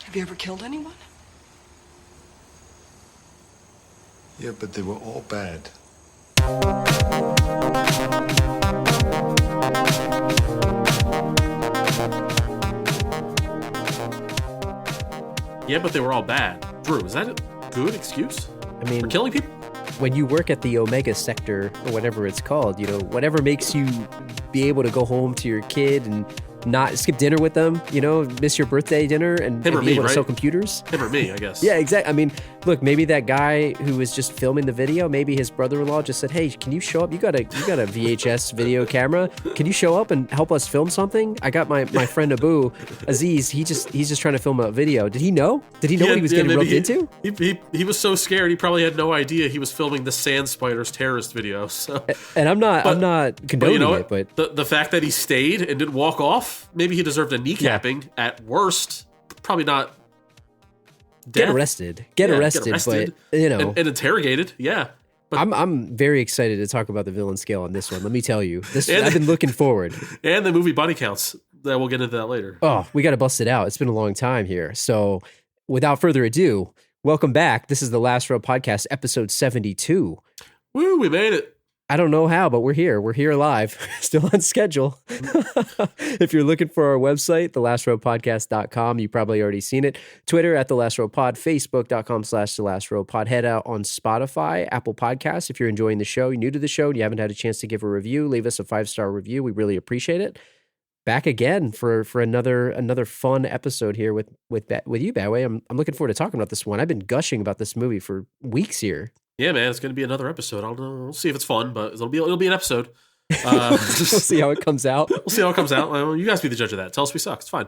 Have you ever killed anyone? Yeah, but they were all bad. Yeah, but they were all bad. Drew, is that a good excuse I mean, for killing people? when you work at the Omega sector or whatever it's called, whatever makes you be able to go home to your kid and not skip dinner with them, miss your birthday dinner and Him or be me, able to right? sell computers. Him or me, I guess. Yeah, exactly. I mean, look, maybe that guy who was just filming the video, maybe his brother-in-law just said, "Hey, can you show up? You got a VHS video camera. Can you show up and help us film something? I got my friend Aziz. He's just trying to film a video. Did he know? Did he know what he was getting maybe roped into? He was so scared he probably had no idea he was filming the Sand Spiders terrorist video. So, And I'm not condoning you know it, what? but The fact that he stayed and didn't walk off, maybe he deserved a kneecapping at worst. Probably not death. get arrested. Get arrested, but and interrogated. Yeah. But I'm very excited to talk about the villain scale on this one. Let me tell you, And- I've been looking forward. and the movie body counts. That we'll get into that later. Oh, we got to bust it out. It's been a long time here. So, without further ado, welcome back. This is the Last Row Podcast, episode 72. Woo, we made it. I don't know how, but we're here. We're here live, still on schedule. If you're looking for our website, thelastrowpodcast.com, you've probably already seen it. Twitter at thelastrowpod, facebook.com/thelastrowpod. Head out on Spotify, Apple Podcasts. If you're enjoying the show, you're new to the show, and you haven't had a chance to give a review, leave us a 5-star review. We really appreciate it. Back again for another fun episode here with you, Badway. I'm looking forward to talking about this one. I've been gushing about this movie for weeks here. Yeah, man, it's going to be another episode. We'll see if it's fun, but it'll be an episode. We'll see how it comes out. We'll see how it comes out. You guys be the judge of that. Tell us we suck. It's fine.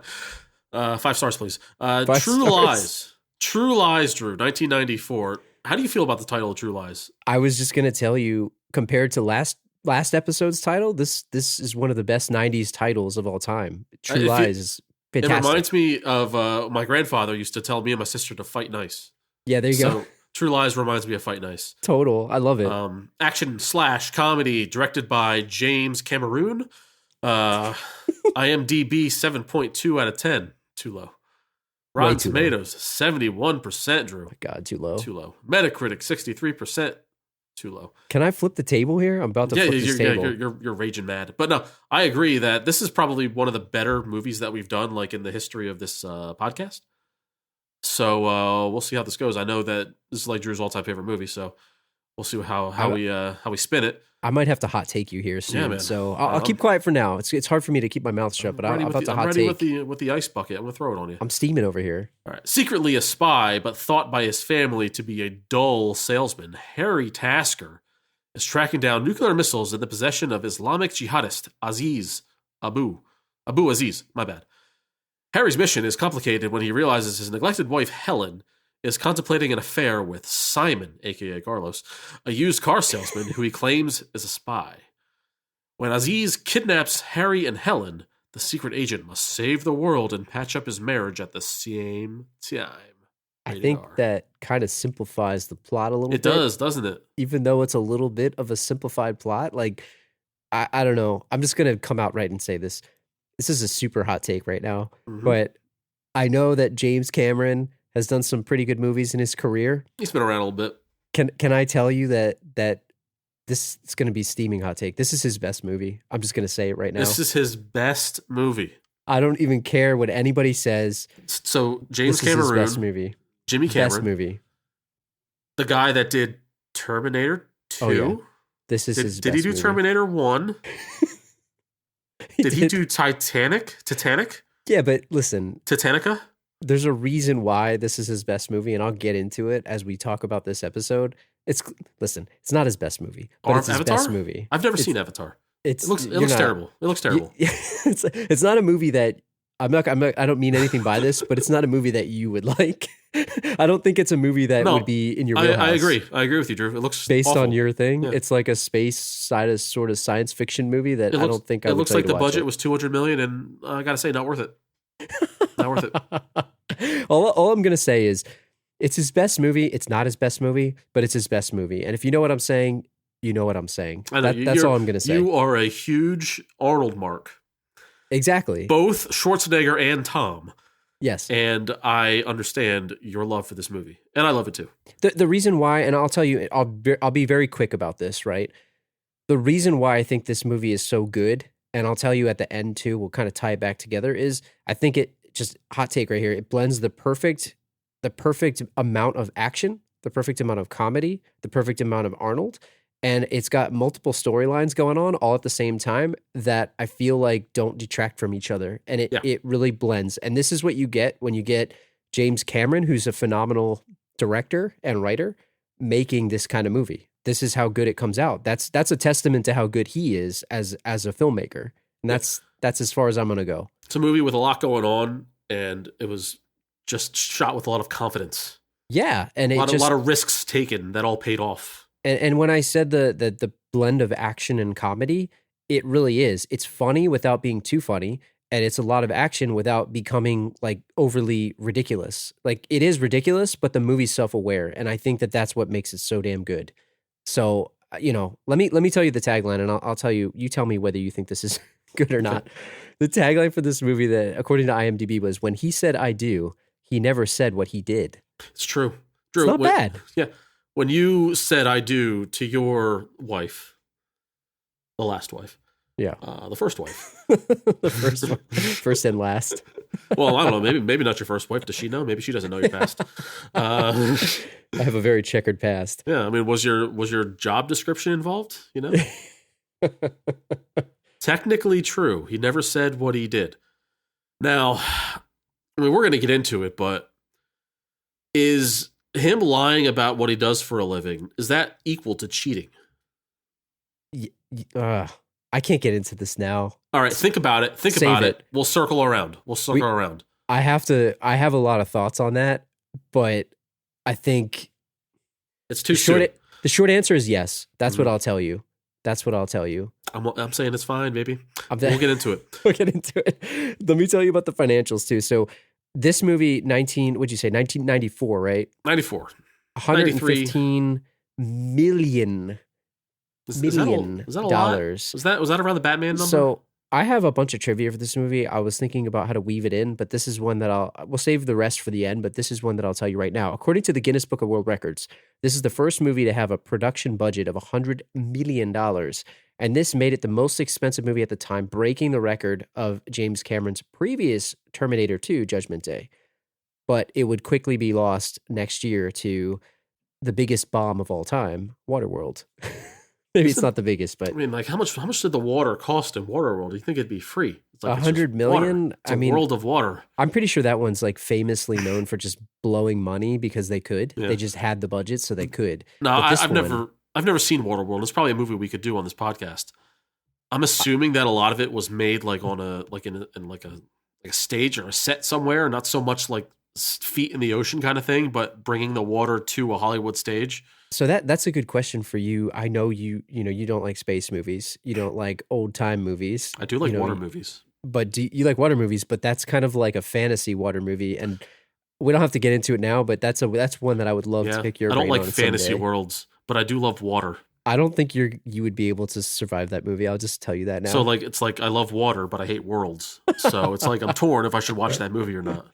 5 stars, please. 5 True stars. Lies. True Lies, Drew, 1994. How do you feel about the title of True Lies? I was just going to tell you, compared to last episode's title, this is one of the best 90s titles of all time. True Lies is fantastic. It reminds me of my grandfather used to tell me and my sister to fight nice. Yeah, there you go. True Lies reminds me of Fight Nice. Total. I love it. Action / comedy directed by James Cameron. IMDb 7.2 out of 10. Too low. Rotten too low. Tomatoes 71%, Drew. My God, too low. Too low. Metacritic 63%. Too low. Can I flip the table here? I'm about to flip this table. You're raging mad. But no, I agree that this is probably one of the better movies that we've done, like in the history of this podcast. So we'll see how this goes. I know that this is like Drew's all-time favorite movie, so we'll see how we spin it. I might have to hot take you here soon. Yeah, man. So I'll keep quiet for now. It's hard for me to keep my mouth shut, but I'm about to hot take. with the ice bucket. I'm gonna throw it on you. I'm steaming over here. All right. Secretly a spy, but thought by his family to be a dull salesman, Harry Tasker is tracking down nuclear missiles in the possession of Islamic jihadist Abu Aziz. My bad. Harry's mission is complicated when he realizes his neglected wife, Helen, is contemplating an affair with Simon, aka Carlos, a used car salesman who he claims is a spy. When Aziz kidnaps Harry and Helen, the secret agent must save the world and patch up his marriage at the same time. I think that kind of simplifies the plot a little bit. It does, doesn't it? Even though it's a little bit of a simplified plot. Like, I don't know. I'm just going to come out right and say this. This is a super hot take right now, but I know that James Cameron has done some pretty good movies in his career. He's been around a little bit. Can I tell you that this is going to be steaming hot take? This is his best movie. I'm just going to say it right now. This is his best movie. I don't even care what anybody says. So James This is Cameron, his best movie. Jimmy Cameron, Best movie. the guy that did Terminator 2. Oh, yeah. This is his Did best he do movie. Terminator 1? Did he do Titanic? Yeah, but listen, Titanica? there's a reason why this is his best movie, and I'll get into it as we talk about this episode. It's not his best movie, but it's his Avatar? best movie. I've never seen Avatar. It looks you're not- terrible. It looks terrible. It's not a movie that I don't mean anything by this, but it's not a movie that you would like. I don't think it's a movie that would be in your wheelhouse. I agree. I agree with you, Drew. It looks based awful. on your thing. Yeah. It's like a space side of sort of science fiction movie that I don't think I It would looks tell you like to the watch budget it. was $200 million, and I gotta say, not worth it. Not worth it. All I'm gonna say is it's his best movie. It's not his best movie, but it's his best movie. And if you know what I'm saying, you know what I'm saying. I know, That's all I'm gonna say. You are a huge Arnold mark. Exactly. Both Schwarzenegger and Tom. Yes. And I understand your love for this movie, and I love it too. The reason why, and I'll tell you, I'll be very quick about this, right? The reason why I think this movie is so good, and I'll tell you at the end too, we'll kind of tie it back together, is I think it just hot take right here. It blends the perfect amount of action, the perfect amount of comedy, the perfect amount of Arnold, and it's got multiple storylines going on all at the same time that I feel like don't detract from each other, and it really blends. And this is what you get when you get James Cameron, who's a phenomenal director and writer, making this kind of movie. This is how good it comes out. That's a testament to how good he is as a filmmaker. And that's as far as I'm going to go. It's a movie with a lot going on, and it was just shot with a lot of confidence. Yeah, and a lot of risks taken that all paid off. And when I said the blend of action and comedy, it really is. It's funny without being too funny, and it's a lot of action without becoming like overly ridiculous. Like it is ridiculous, but the movie's self-aware, and I think that that's what makes it so damn good. So, let me tell you the tagline, and I'll tell you. You tell me whether you think this is good or not. The tagline for this movie, that according to IMDb, was, "When he said I do, he never said what he did." It's true. It's not bad. Yeah. When you said I do to your wife, the last wife. Yeah. The first wife. The first one. First and last. Well, I don't know. Maybe not your first wife. Does she know? Maybe she doesn't know your past. I have a very checkered past. Yeah. I mean, was your job description involved? Technically true. He never said what he did. Now, I mean, we're going to get into it, but is him lying about what he does for a living, is that equal to cheating? I can't get into this now. All right, think about it. Think about it. We'll circle around. Around. I have a lot of thoughts on that, but I think it's too soon. The short answer is yes. That's what I'll tell you. That's what I'll tell you. I'm saying it's fine, baby. We'll get into it. We'll get into it. Let me tell you about the financials too. So this movie, 1994, right? 94. 115 million dollars. Was that around the Batman number? So I have a bunch of trivia for this movie. I was thinking about how to weave it in, but this is one that we'll save the rest for the end, but this is one that I'll tell you right now. According to the Guinness Book of World Records, this is the first movie to have a production budget of $100 million. And this made it the most expensive movie at the time, breaking the record of James Cameron's previous Terminator 2, Judgment Day. But it would quickly be lost next year to the biggest bomb of all time, Waterworld. Maybe it's not the biggest, but I mean, like how much did the water cost in Waterworld? Do you think it'd be free? It's like $100 million. It's a world of water. I'm pretty sure that one's like famously known for just blowing money because they could. Yeah. They just had the budget, so they could. No, I've never seen Waterworld. It's probably a movie we could do on this podcast. I'm assuming that a lot of it was made like on a stage or a set somewhere, not so much like feet in the ocean kind of thing, but bringing the water to a Hollywood stage. So that's a good question for you. I know you don't like space movies. You don't like old time movies. I do like water movies. But you like water movies, but that's kind of like a fantasy water movie, and we don't have to get into it now, but that's one that I would love to pick your brain on. I don't like fantasy worlds, but I do love water. I don't think you would be able to survive that movie. I'll just tell you that now. So it's like I love water, but I hate worlds. So it's like I'm torn if I should watch that movie or not.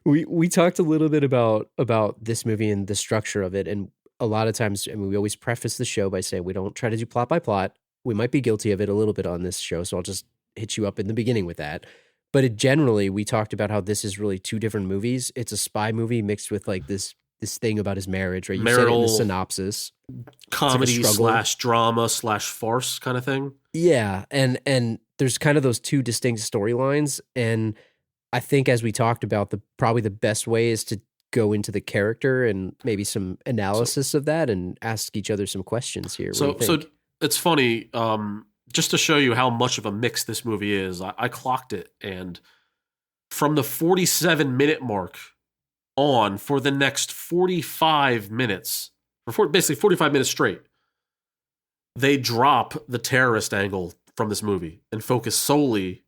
We talked a little bit about this movie and the structure of it, and a lot of times, I mean, we always preface the show by saying we don't try to do plot by plot. We might be guilty of it a little bit on this show, so I'll just hit you up in the beginning with that. But generally, we talked about how this is really two different movies. It's a spy movie mixed with like this thing about his marriage, right? You said it in the synopsis. Comedy / drama / farce kind of thing. Yeah, and there's kind of those two distinct storylines, and I think as we talked about, probably the best way is to go into the character and maybe some analysis of that and ask each other some questions here. So it's funny, just to show you how much of a mix this movie is, I clocked it, and from the 47-minute mark on for the next 45 minutes, basically 45 minutes straight, they drop the terrorist angle from this movie and focus solely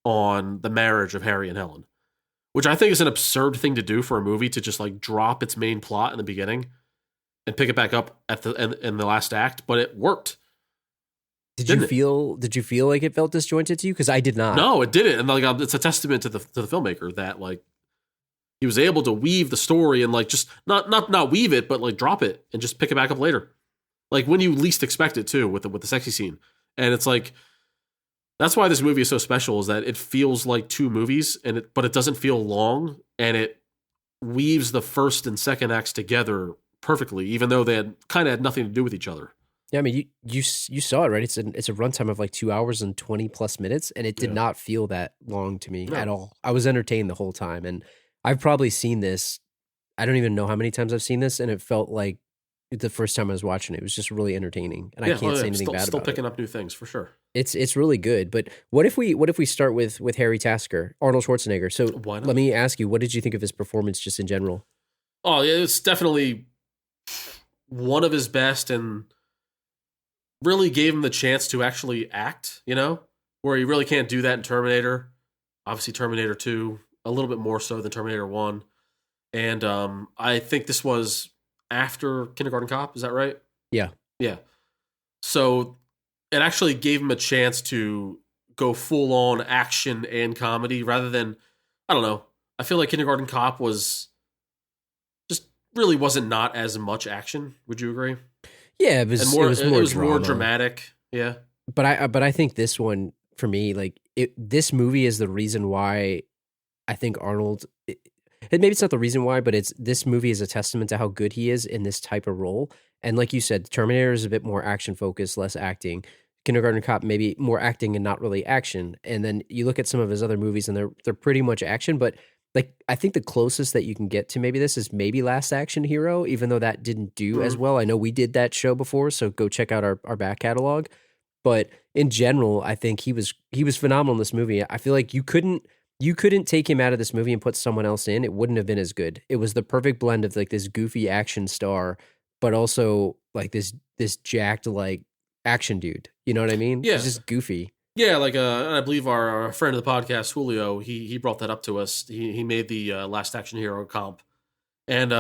on the marriage of Harry and Helen, which I think is an absurd thing to do for a movie, to just like drop its main plot in the beginning and pick it back up at in the last act. But it worked. Did you feel like it felt disjointed to you? Because I did not. No, it didn't. And like it's a testament to the filmmaker that like he was able to weave the story and like just not weave it, but like drop it and just pick it back up later, like when you least expect it too, with the sexy scene. And it's like, that's why this movie is so special, is that it feels like two movies, but it doesn't feel long, and it weaves the first and second acts together perfectly, even though they had nothing to do with each other. Yeah, I mean, you saw it, right? It's a runtime of like 2 hours and 20 plus minutes, and it did not feel that long to me at all. I was entertained the whole time, and I've probably seen this. I don't even know how many times I've seen this, and it felt like the first time I was watching it. It was just really entertaining, and I can't say anything bad about it. Still picking up new things for sure. It's really good. But what if we start with Harry Tasker, Arnold Schwarzenegger? So let me ask you, what did you think of his performance just in general? Oh, yeah, it's definitely one of his best, and really gave him the chance to actually act, where he really can't do that in Terminator. Obviously, Terminator 2, a little bit more so than Terminator 1. And I think this was after Kindergarten Cop. Is that right? Yeah. Yeah. So it actually gave him a chance to go full on action and comedy rather than, I don't know. I feel like Kindergarten Cop was just really wasn't not as much action. Would you agree? Yeah, it was more dramatic. Yeah. But I think this one, for me, like this movie is the reason why I think Arnold, maybe it's not the reason why, but this movie is a testament to how good he is in this type of role. And like you said, Terminator is a bit more action focused, less acting. Kindergarten Cop, maybe more acting and not really action. And then you look at some of his other movies and they're pretty much action, but like I think the closest that you can get to maybe this is maybe Last Action Hero, even though that didn't do as well. I know we did that show before, so go check out our back catalog. But in general, I think he was phenomenal in this movie. I feel like you couldn't take him out of this movie and put someone else in. It wouldn't have been as good. It was the perfect blend of like this goofy action star, but also like this jacked like action dude. You know what I mean? Yeah. He's just goofy. Yeah, like I believe our friend of the podcast, Julio, he brought that up to us. He made the Last Action Hero comp, and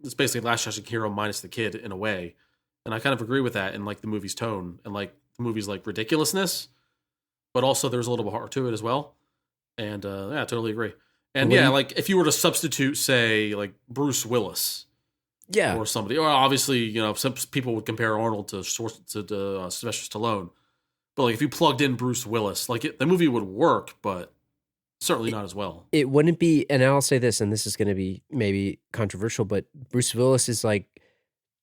it's basically Last Action Hero minus the kid in a way, and I kind of agree with that in like the movie's tone and like the movie's like ridiculousness, but also there's a little bit of heart to it as well, and I totally agree. And like if you were to substitute, say like Bruce Willis, or somebody, or obviously some people would compare Arnold to Sylvester Stallone. But like if you plugged in Bruce Willis, like the movie would work, but certainly not as well. It wouldn't be, and I'll say this, and this is going to be maybe controversial, but Bruce Willis is like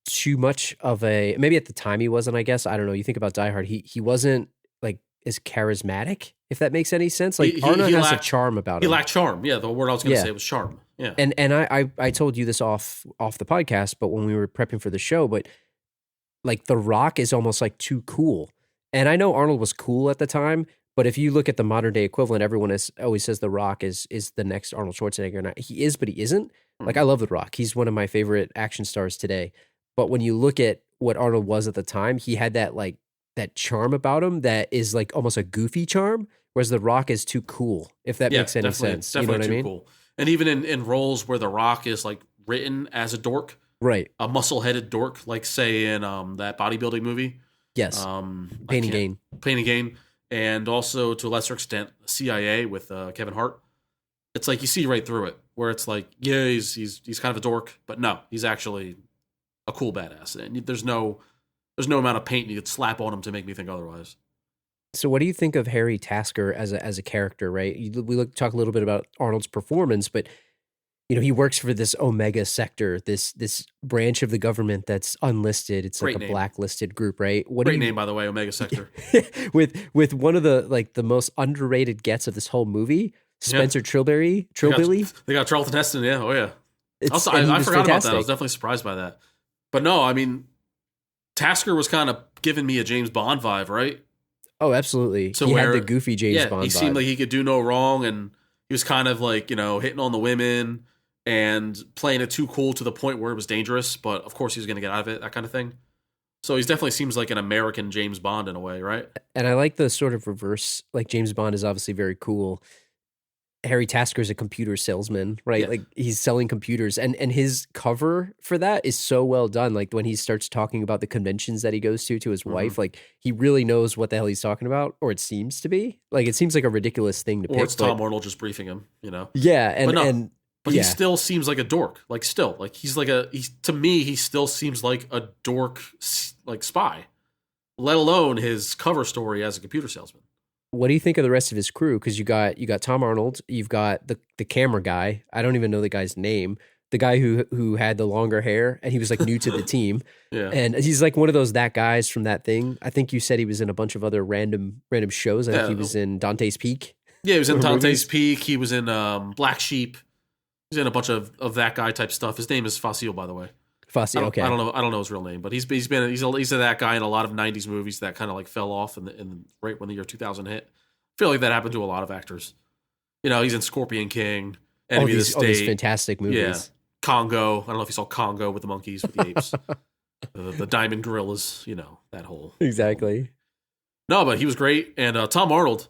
too much of a, maybe at the time he wasn't, I guess. I don't know. You think about Die Hard, he wasn't like as charismatic, if that makes any sense. Like Arnold has a charm about him. He lacked charm. Yeah, the word I was going to say was charm. Yeah. And I told you this off the podcast, but when we were prepping for the show, but like The Rock is almost like too cool. And I know Arnold was cool at the time, but if you look at the modern day equivalent, everyone always says The Rock is the next Arnold Schwarzenegger. And he is, but he isn't. Like I love The Rock. He's one of my favorite action stars today. But when you look at what Arnold was at the time, he had that like that charm about him that is like almost a goofy charm, whereas The Rock is too cool, if that makes any sense. Definitely, you know what I mean? Cool. And even in roles where The Rock is like written as a dork, right? A muscle-headed dork, like say in that bodybuilding movie. Yes. Pain and Gain. And also to a lesser extent, CIA with Kevin Hart. It's like you see right through it, where it's like, yeah, he's kind of a dork, but no, he's actually a cool badass. And there's no amount of paint you could slap on him to make me think otherwise. So what do you think of Harry Tasker as a character, right? We talk a little bit about Arnold's performance, but he works for this Omega sector, this branch of the government that's unlisted. It's like a blacklisted group, right? Great name, by the way, Omega sector. with one of the most underrated gets of this whole movie, Spencer Trilbilly. They got Charlton Heston, yeah. Oh yeah. Also, I forgot fantastic. about that. I was definitely surprised by that. But no, I mean, Tasker was kind of giving me a James Bond vibe, right? Oh, absolutely. So he had the goofy James Bond vibe. He seemed like he could do no wrong, and he was kind of like, hitting on the women and playing it too cool to the point where it was dangerous, but of course he was going to get out of it, that kind of thing. So he definitely seems like an American James Bond in a way, right? And I like the sort of reverse, like James Bond is obviously very cool. Harry Tasker is a computer salesman, right? Yeah. Like he's selling computers, and his cover for that is so well done. Like when he starts talking about the conventions that he goes to his wife, like he really knows what the hell he's talking about, or it seems to be. Like it seems like a ridiculous thing to pick. Or it's Tom Arnold just briefing him, Yeah, and but he Yeah. still seems like a dork. Like still, like to me, he still seems like a dork, like spy. Let alone his cover story as a computer salesman. What do you think of the rest of his crew? Because you got Tom Arnold, you've got the camera guy. I don't even know the guy's name. The guy who had the longer hair and he was like new to the team. Yeah. And he's like one of those that guys from That Thing. I think you said he was in a bunch of other random shows. I think he was in Dante's Peak. Yeah, he was in Or Dante's movies. Peak. He was in Black Sheep. He's in a bunch of that guy type stuff. His name is Facile, by the way. Fosse, okay. I don't know his real name, but he's that guy in a lot of '90s movies that kind of like fell off in right when the year 2000 hit. I feel like that happened to a lot of actors. You know, he's in Scorpion King, Enemy of the all these State, fantastic movies. yeah, Congo. I don't know if you saw Congo with the monkeys with the apes, the diamond gorillas. You know that whole Exactly. No, but he was great, and Tom Arnold.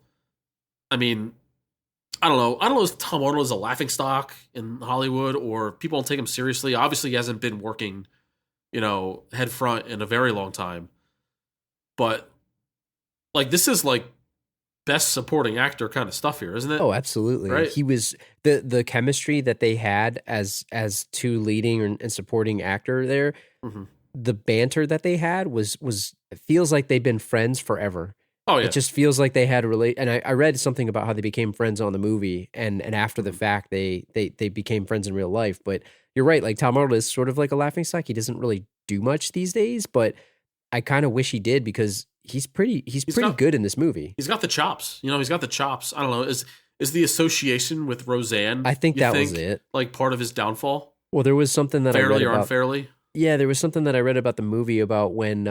I mean, I don't know if Tom Arnold is a laughingstock in Hollywood or people don't take him seriously. Obviously, he hasn't been working, you know, head front in a very long time. But like this is like best supporting actor kind of stuff here, isn't it? Oh, absolutely. Right? He was the chemistry that they had as two leading and supporting actor there. Mhm. The banter that they had was it feels like they've been friends forever. Oh yeah, It just feels like they had and I read something about how they became friends on the movie and after the fact they became friends in real life. But you're right, like Tom Arnold is sort of like a laughingstock. He doesn't really do much these days, but I kind of wish he did because he's pretty good in this movie. he's got the chops. You know, he's got the chops. I don't know. Is the association with Roseanne? I think you that was it. Like part of his downfall, Well, there was something that I read fairly or about. unfairly. Yeah, there was something that I read about the movie about when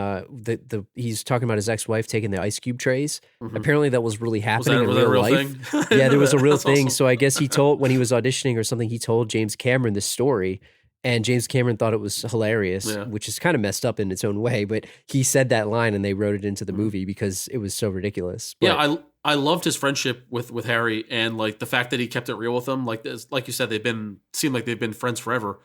he's talking about his ex-wife taking the ice cube trays. Mhm. Apparently that was really Was happening that in a real real life. thing? Yeah, there was a real That's thing. awesome. So I guess he told when he was auditioning or something, he told James Cameron this story, and James Cameron thought it was hilarious, Yeah. which is kind of messed up in its own way. But he said that line, and they wrote it into the Mhm. movie because it was so ridiculous. But, Yeah, I loved his friendship with Harry and like the fact that he kept it real with him. Like this, like you said, seemed like they've been friends forever.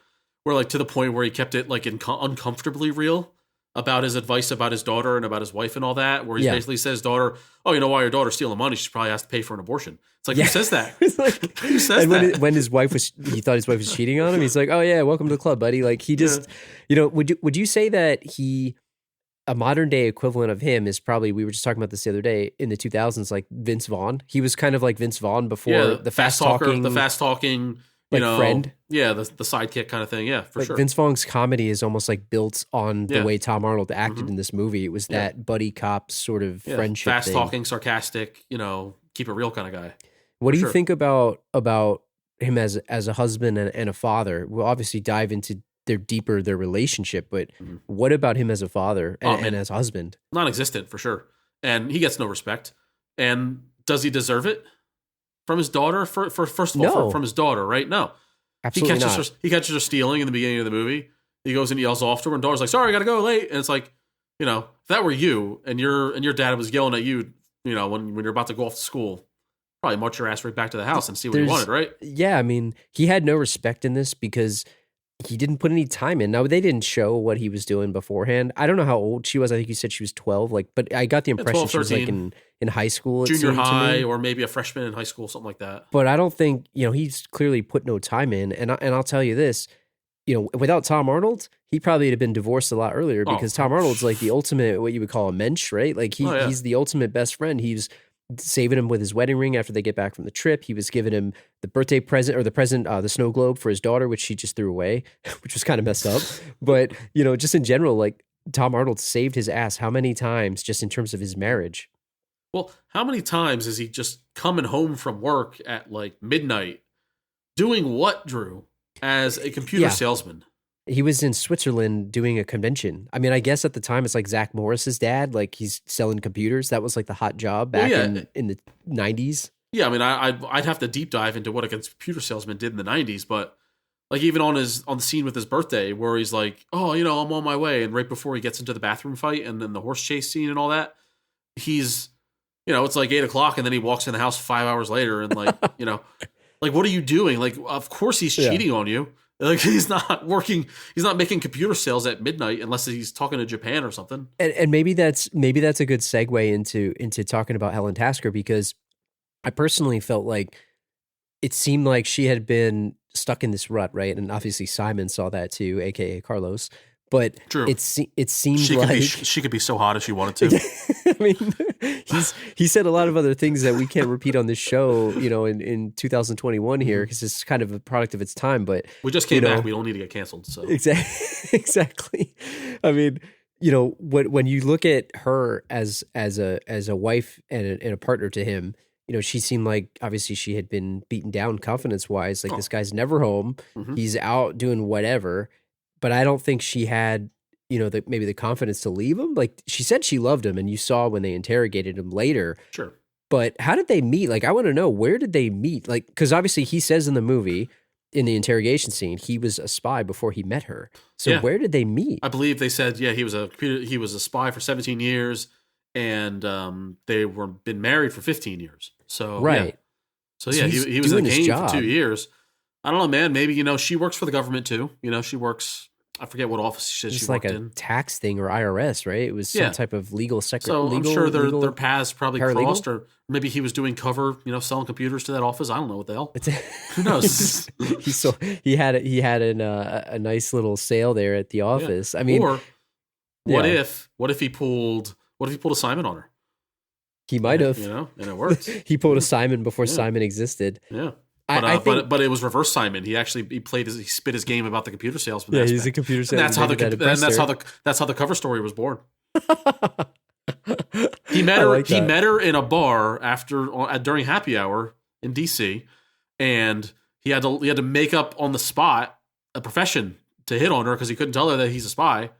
Where like to the point where he kept it like uncomfortably real about his advice about his daughter and about his wife and all that. Where he Yeah. basically says, "Daughter, oh, you know why your daughter's stealing money? She probably has to pay for an abortion." It's like Yeah. who says that? It's like- Who says and that? when his wife he thought his wife was cheating on him. He's like, "Oh yeah, welcome to the club, buddy." Like he just, would you say that a modern day equivalent of him is probably, we were just talking about this the other day, in the 2000s, like Vince Vaughn. He was kind of like Vince Vaughn before the fast talking, the fast talking, like friend. Yeah, the sidekick kind of thing. Yeah, for like sure. Vince Vaughn's comedy is almost like built on the Yeah. way Tom Arnold acted Mhm. in this movie. It was that buddy cop sort of Yeah, friendship fast thing. talking, sarcastic, keep it real kind of guy. What do you sure. think about him as a husband and a father? We'll obviously dive into their relationship, but Mhm. what about him as a father Oh, and man. as a husband? Non-existent for sure, and he gets no respect. And does he deserve it from his daughter? For first of all, No. from his daughter, right? No, Absolutely not. he catches her stealing in the beginning of the movie. He goes and yells off to her, and daughter's like, "Sorry, I gotta go late." And it's like, if that were you and your dad was yelling at you, when you're about to go off to school, probably march your ass right back to the house and see what you There's- wanted, right? Yeah, I mean, he had no respect in this because he didn't put any time in. Now, they didn't show what he was doing beforehand. I don't know how old she was. I think you said she was 12. But I got the impression 12, she was like 13. in high school. It Junior seemed to high, me. or maybe a freshman in high school, something like that. But I don't think, he's clearly put no time in. And I'll tell you this, without Tom Arnold, he probably would have been divorced a lot earlier because Tom Arnold's like the ultimate, what you would call a mensch, right? Like he's the ultimate best friend. He's saving him with his wedding ring after they get back from the trip. He was giving him the birthday present or the present, the snow globe for his daughter, which she just threw away, which was kind of messed up. But, just in general, like Tom Arnold saved his ass how many times just in terms of his marriage? Well, how many times is he just coming home from work at like midnight doing what, Drew, as a computer Yeah. salesman? He was in Switzerland doing a convention. I mean, I guess at the time it's like Zach Morris's dad, like he's selling computers. That was like the hot job back in the 90s. Yeah, I mean, I'd have to deep dive into what a computer salesman did in the 90s, but like even on the scene with his birthday where he's like, "Oh, I'm on my way," and right before he gets into the bathroom fight and then the horse chase scene and all that, he's, it's like 8:00 and then he walks in the house 5 hours later and like, like what are you doing? Like, of course he's cheating on you. Like he's not making computer sales at midnight unless he's talking to Japan or something. And maybe that's a good segue into talking about Helen Tasker, because I personally felt like it seemed like she had been stuck in this rut, right? And obviously Simon saw that too, aka Carlos. But True. it seems She like she could be so hot if she wanted to. I mean, he said a lot of other things that we can't repeat on this show, in 2021 here, because it's kind of a product of its time. But We just came back. We don't need to get canceled. So exactly. I mean, when you look at her as a wife and a partner to him, she seemed like obviously she had been beaten down confidence wise. Like this guy's never home. Mhm. He's out doing whatever. But I don't think she had, maybe the confidence to leave him. Like she said she loved him, and you saw when they interrogated him later. Sure. But how did they meet? Like, I want to know, where did they meet? Like, because obviously he says in the movie, in the interrogation scene, he was a spy before he met her. So Yeah. where did they meet? I believe they said, he was a spy for 17 years, and they were been married for 15 years. So Right. Yeah. So So yeah, he's he was in the doing his game job. for 2 years. I don't know, man. Maybe she works for the government too. She works. I forget what office she said Just she like worked a in. tax thing or IRS, right? It was some Yeah. type of legal secretary. So I'm sure their paths probably paralegal? crossed, or maybe he was doing cover, selling computers to that office. I don't know what the hell. It's Who knows? he had a nice little sale there at the office. I mean, or what yeah. if he pulled a Simon on her? he might have. And it worked. He pulled a Simon before Yeah. Simon existed. Yeah. I think, But it was reverse Simon. He spit his game about the computer salesman. yeah, aspect. he's a computer And salesman. that's how the cover story was born. He met I her. like He that. met her in a bar during happy hour in DC, and he had to make up on the spot a profession to hit on her because he couldn't tell her that he's a spy.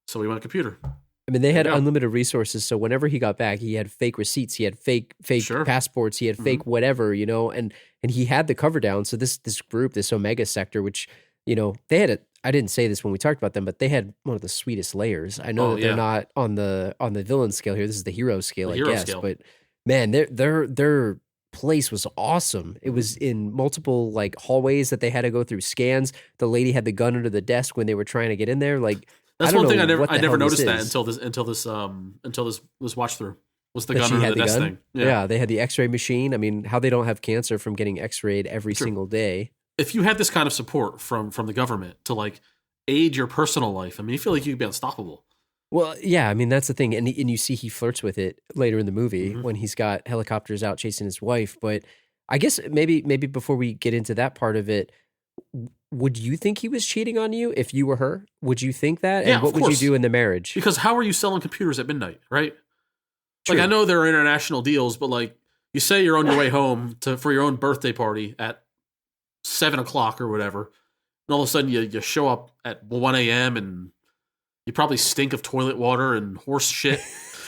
So he went computer. I mean, they had Yeah. unlimited resources, so whenever he got back, he had fake receipts, he had fake Sure. passports, he had fake whatever, and he had the cover down. So this group, this Omega sector, which they had I didn't say this when we talked about them, but they had one of the sweetest layers. I know Oh, that they're yeah. not on the villain scale here. This is the hero scale, The I hero guess. scale. But man, their place was awesome. It was in multiple like hallways that they had to go through scans. The lady had the gun under the desk when they were trying to get in there. Like That's don't one thing know I never what the I never hell this noticed that is. until this watch through was the That gun she under had the the desk gun? thing. Yeah, they had the X-ray machine. I mean, how they don't have cancer from getting X-rayed every True. single day. If you had this kind of support from the government to like aid your personal life, I mean, you feel like you could be unstoppable. Well, yeah, I mean that's the thing, and you see he flirts with it later in the movie Mhm. when he's got helicopters out chasing his wife. But I guess maybe before we get into that part of it, would you think he was cheating on you if you were her? Would you think that? Yeah, And what of would you course. do in the marriage? Because how are you selling computers at midnight, right? True. Like I know there are international deals, but like you say you're on your way home for your own birthday party at 7:00 or whatever, and all of a sudden you show up at 1 a.m. and you probably stink of toilet water and horse shit.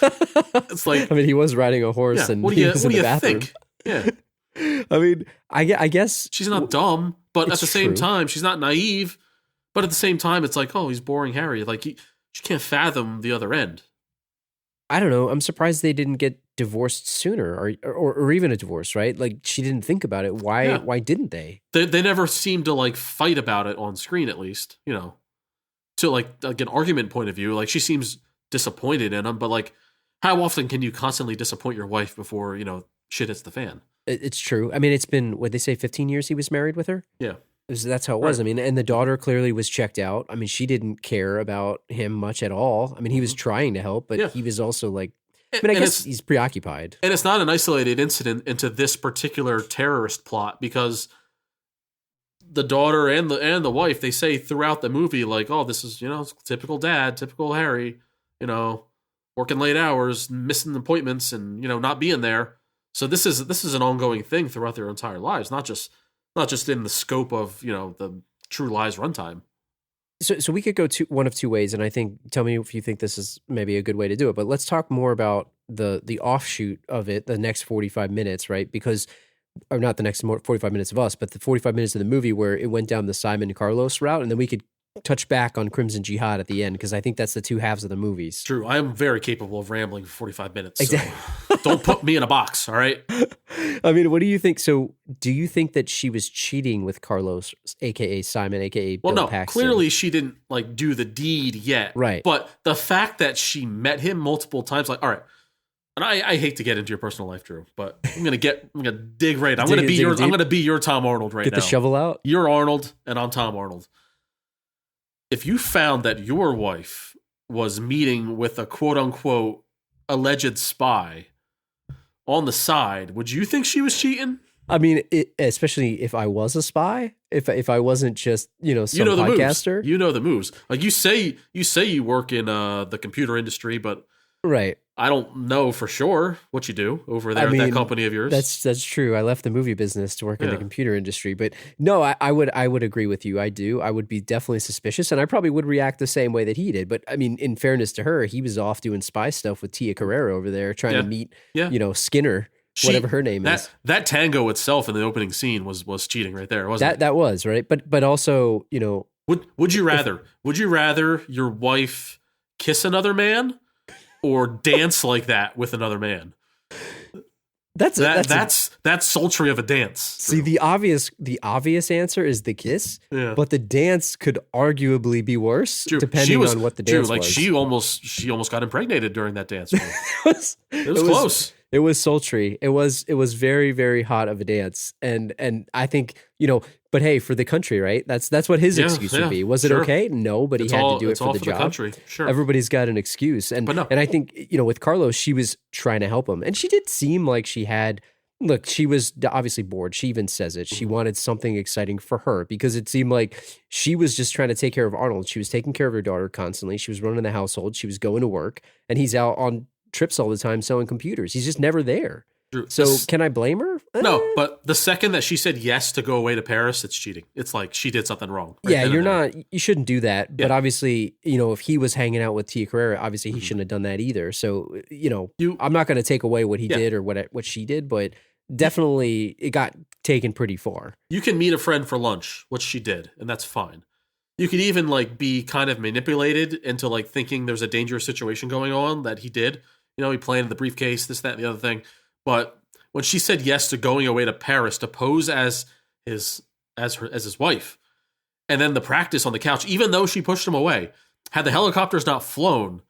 It's like, I mean, he was riding a horse, yeah, and what do he you was in the bathroom. think? Yeah, I mean, I guess she's not dumb, but at It's the same true. time, she's not naive. But at the same time, it's like, oh, he's boring Harry. Like she can't fathom the other end. I don't know. I'm surprised they didn't get divorced sooner, or even a divorce, right? Like she didn't think about it. Why? Yeah. Why didn't they? They never seem to like fight about it on screen, at least, to like an argument point of view. Like she seems disappointed in him, but like how often can you constantly disappoint your wife before shit hits the fan? It's true. I mean, it's been what they say, 15 years he was married with her. Yeah. That's how it was. Right. I mean, and the daughter clearly was checked out. I mean, she didn't care about him much at all. I mean, he was trying to help, but Yeah. he was also like, I mean, I And guess he's preoccupied. And it's not an isolated incident into this particular terrorist plot, because the daughter and the wife, they say throughout the movie, like, oh, this is, typical dad, typical Harry, working late hours, missing appointments, and, not being there. So this is an ongoing thing throughout their entire lives, not just in the scope of, the True Lies runtime. So we could go one of two ways, and I think, tell me if you think this is maybe a good way to do it. But let's talk more about the offshoot of it, the next 45 minutes, right? Because, or not the next 45 minutes of us, but the 45 minutes of the movie where it went down the Simon Carlos route, and then we could touch back on Crimson Jihad at the end, because I think that's the two halves of the movies. True. I am very capable of rambling for 45 minutes. So Exactly. don't put me in a box, all right? I mean, what do you think? So, do you think that she was cheating with Carlos, aka Simon, aka Well, Bill no, Paxton? clearly she didn't like do the deed yet. Right. But the fact that she met him multiple times, like, all right, and I hate to get into your personal life, Drew, but I'm gonna dig right. I'm Dig gonna it, be dig your it deep. I'm gonna be your Tom Arnold right Get now. the shovel out. You're Arnold, and I'm Tom Arnold. If you found that your wife was meeting with a quote unquote alleged spy on the side, would you think she was cheating? I mean, especially if I was a spy, if I wasn't just some You know the podcaster, moves. You know the moves. Like you say you work in the computer industry, but right? I don't know for sure what you do over there at that company of yours. That's true. I left the movie business to work in the Yeah. computer industry, but no, I would agree with you. I would be definitely suspicious, and I probably would react the same way that he did. But I mean, in fairness to her, he was off doing spy stuff with Tia Carrera over there, trying to meet Skinner, whatever her name is. That tango itself in the opening scene was cheating right there, wasn't it? That was right, but also Would you rather your wife kiss another man or dance like that with another man? That's sultry of a dance. See, the obvious answer is the kiss, but the dance could arguably be worse depending on what the dance was. She almost got impregnated during that dance. It was close. It was sultry. It was very, very hot of a dance. And I think, but hey, for the country, right? That's what his excuse would be. Was it okay? No, but he had to do it for the job. Country. Sure. Everybody's got an excuse. And I think, with Carlos, she was trying to help him. And she did seem like she was obviously bored. She even says it. She wanted something exciting for her because it seemed like she was just trying to take care of Arnold. She was taking care of her daughter constantly. She was running the household. She was going to work, and he's out on trips all the time selling computers. He's just never there. Drew, So can I blame her? No, but the second that she said yes to go away to Paris, it's cheating. It's like she did something wrong. Yeah, you shouldn't do that. But obviously, if he was hanging out with Tia Carrera, obviously he shouldn't have done that either. So, I'm not going to take away what he did or what she did, but definitely it got taken pretty far. You can meet a friend for lunch, which she did, and that's fine. You could even be kind of manipulated into thinking there's a dangerous situation going on that he did. He planted the briefcase, this, that, and the other thing. But when she said yes to going away to Paris to pose as his wife, and then the practice on the couch, even though she pushed him away, had the helicopters not flown,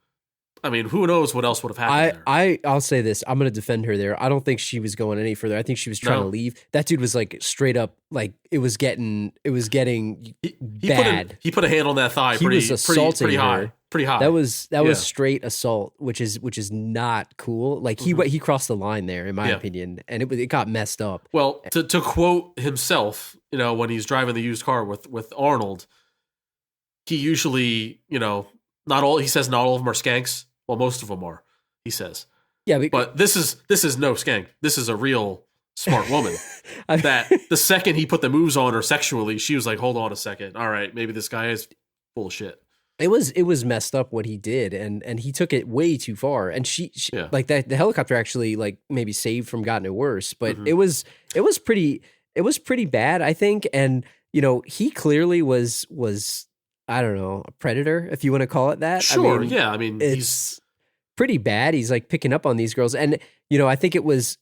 I mean, who knows what else would have happened there. I'll say this. I'm going to defend her there. I don't think she was going any further. I think she was trying to leave. That dude was straight up, it was getting bad. He put a hand on that thigh. He was assaulting pretty high. her. Pretty high. That was straight assault, which is not cool. He crossed the line there, in my opinion, and it got messed up. Well, to quote himself, when he's driving the used car with Arnold, he usually, not all he says not all of them are skanks. Well, most of them are, he says. Yeah, but this is no skank. This is a real smart woman. That the second he put the moves on her sexually, she was like, "Hold on a second. All right, maybe this guy is full of shit." It was messed up what he did, and he took it way too far. And she like that. The helicopter actually maybe saved from gotten it worse, but it was pretty bad, I think. And he clearly was I don't know, a predator, if you want to call it that. Sure, I mean, it's pretty bad. He's picking up on these girls, and I think it was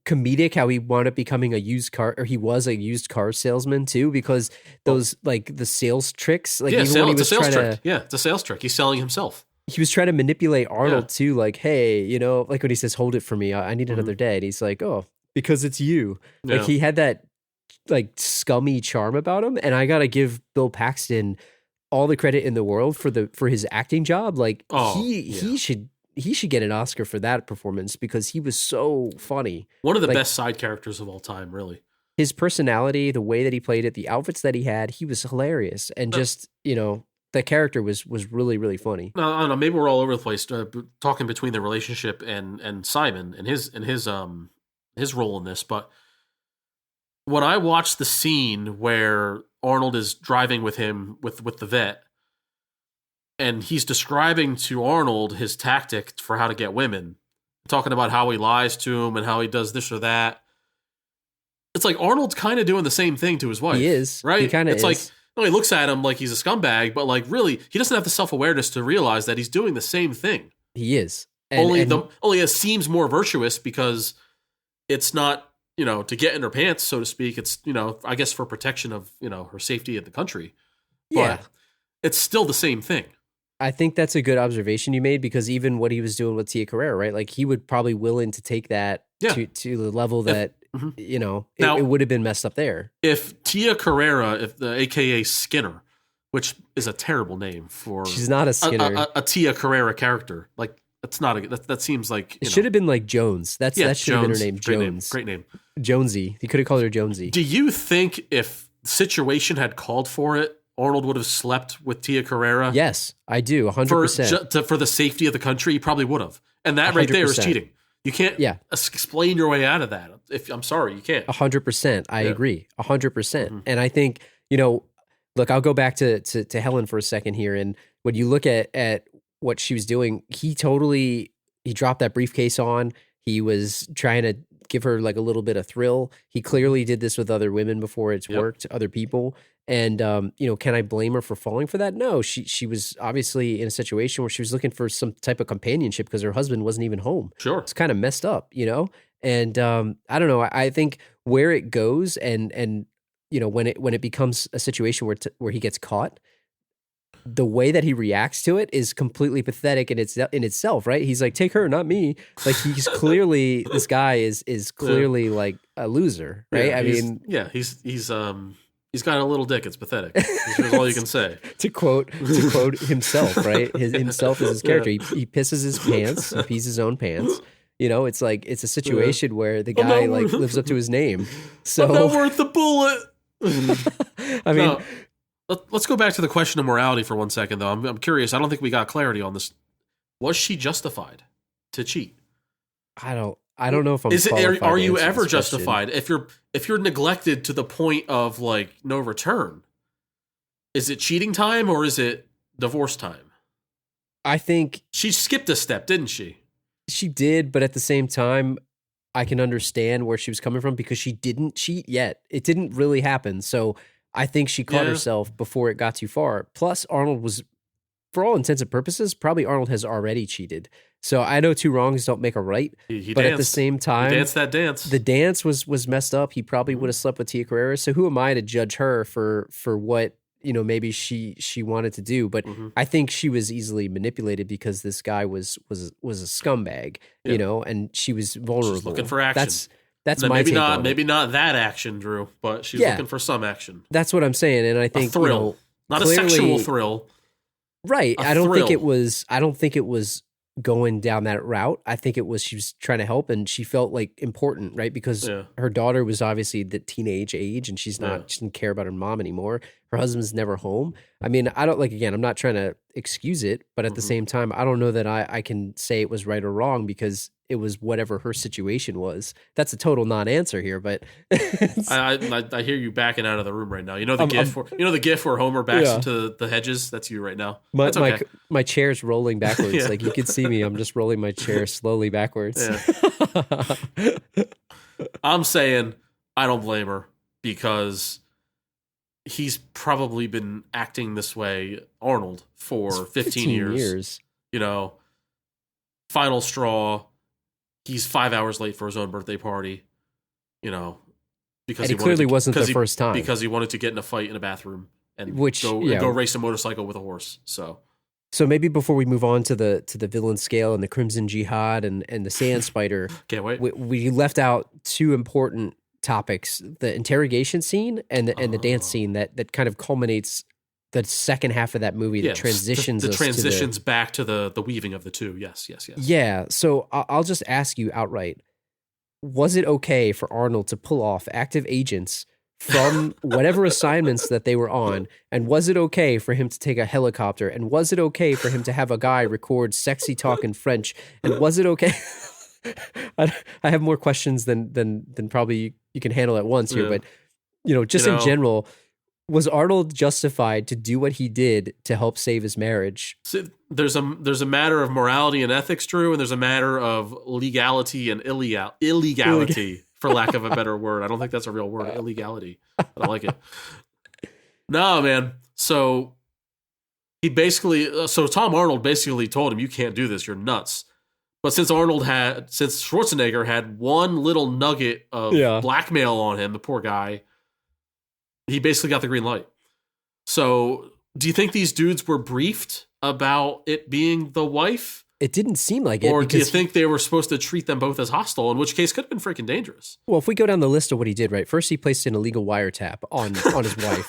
comedic how he wound up becoming he was a used car salesman too, because those the sales tricks, it's a sales trick. He's selling himself. He was trying to manipulate Arnold too, hey, when he says, "Hold it for me, I need another day," and he's like, "Oh, because it's you." He had that scummy charm about him, and I gotta give Bill Paxton all the credit in the world for his acting job. He should get an Oscar for that performance because he was so funny. One of the best side characters of all time, really. His personality, the way that he played it, the outfits that he had, he was hilarious, and the character was really, really funny. No, I don't know. Maybe we're all over the place talking between the relationship and Simon and his role in this, but when I watched the scene where Arnold is driving with him with the vet, and he's describing to Arnold his tactic for how to get women, talking about how he lies to him and how he does this or that. It's like Arnold's kind of doing the same thing to his wife. He is. Right? He kind of is. He looks at him like he's a scumbag, but really, he doesn't have the self-awareness to realize that he's doing the same thing. He is. Only it seems more virtuous because it's not, to get in her pants, so to speak. It's, I guess for protection of, her safety in the country. Yeah. But it's still the same thing. I think that's a good observation you made, because even what he was doing with Tia Carrera, right? Like, he would probably willing to take that Yeah. to the level that, Mhm. you know, Now- it would have been messed up there. If Tia Carrera, if the AKA Skinner, which is a terrible name for She's not a Skinner. a Tia Carrera character, like that's not a that seems like It should have been like Jones. That should have been her name, Jones. Great name. Jonesy. He could have called her Jonesy. Do you think if the situation had called for it, Arnold would have slept with Tia Carrera? Yes, I do. 100%. For the safety of the country, he probably would have. And that right there is 100%. cheating. You can't explain your way out of that. I'm sorry, you can't. 100%. I agree. 100%. Mhm. And I think, you know, look, I'll go back to Helen for a second here. And when you look at what she was doing, he dropped that briefcase on. He was trying to give her like a little bit of thrill. He clearly did this with other women before it's worked, other people. And, you know, can I blame her for falling for that? No, she was obviously in a situation where she was looking for some type of companionship because her husband wasn't even home. Sure. It's kind of messed up, you know? And I don't know. I think where it goes and you know, when it becomes a situation where he gets caught, the way that he reacts to it is completely pathetic in itself, right? He's like, take her, not me. Like, he's clearly, this guy is clearly like a loser, right? Yeah, he's got a little dick. It's pathetic. That's all you can say. to quote himself, right? Himself is his character. He pisses his pants, he pees his own pants. You know, it's like, it's a situation where the guy like lives up to his name. So I'm not worth the bullet. I mean, No. Let's go back to the question of morality for 1 second, though. I'm curious. I don't think we got clarity on this. Was she justified to cheat? I don't know if I'm. Are you ever question. justified if you're neglected to the point of like no return? Is it cheating time or is it divorce time? I think She skipped a step, didn't she? she did, but at the same time, I can understand where she was coming from because she didn't cheat yet. It didn't really happen. So I think she caught herself before it got too far. Plus, Arnold was, for all intents and purposes, probably Arnold has already cheated. So I know two wrongs don't make a right. He but danced. at the same time, he danced that dance. The dance was messed up. He probably would have slept with Tia Carrera. So who am I to judge her for what, you know, maybe she wanted to do? But I think she was easily manipulated because this guy was a scumbag, you know, and she was vulnerable. She's looking for action. That's No, my maybe take not. on Maybe it. not that action, Drew. But she's looking for some action. That's what I'm saying, and I think A thrill, you know, not clearly, a sexual thrill. Right. A I don't think thrill. it was going down that route. I think it was she was trying to help and she felt like important, right? Because her daughter was obviously the teenage age and she didn't care about her mom anymore. Her husband's never home. I mean, I don't I'm not trying to excuse it, but at the same time, I don't know that I can say it was right or wrong because it was whatever her situation was. That's a total non-answer here, but I hear you backing out of the room right now. You know the gif where Homer backs into the hedges. That's you right now. That's okay. my chair's rolling backwards. Like you can see me. I'm just rolling my chair slowly backwards. Yeah. I'm saying I don't blame her because he's probably been acting this way, Arnold, for 15 years. You know, final straw. He's 5 hours late for his own birthday party. You know, because and it clearly wasn't the first time because he wanted to get in a fight in a bathroom and go race a motorcycle with a horse. So maybe before we move on to the villain scale and the Crimson Jihad and the Sand Spider, can't wait. We left out two important topics: the interrogation scene and the dance scene that kind of culminates the second half of that movie. That transitions the transitions back to the weaving of the two. Yes. Yeah. So I'll just ask you outright: was it okay for Arnold to pull off active agents from whatever assignments that they were on? And was it okay for him to take a helicopter? And was it okay for him to have a guy record sexy talk in French? And was it okay? I have more questions than probably you can handle at once here, but just in general, was Arnold justified to do what he did to help save his marriage? So there's a matter of morality and ethics, Drew, and there's a matter of legality and illegality, for lack of a better word. I don't think that's a real word, illegality, but I like it. No, man. So Tom Arnold basically told him, "You can't do this. You're nuts." But since Schwarzenegger had one little nugget of blackmail on him, the poor guy, he basically got the green light. So Do you think these dudes were briefed about it being the wife? It didn't seem like it. Or do you because think they were supposed to treat them both as hostile, in which case could have been freaking dangerous? Well, if we go down the list of what he did, right? First, he placed an illegal wiretap on his wife.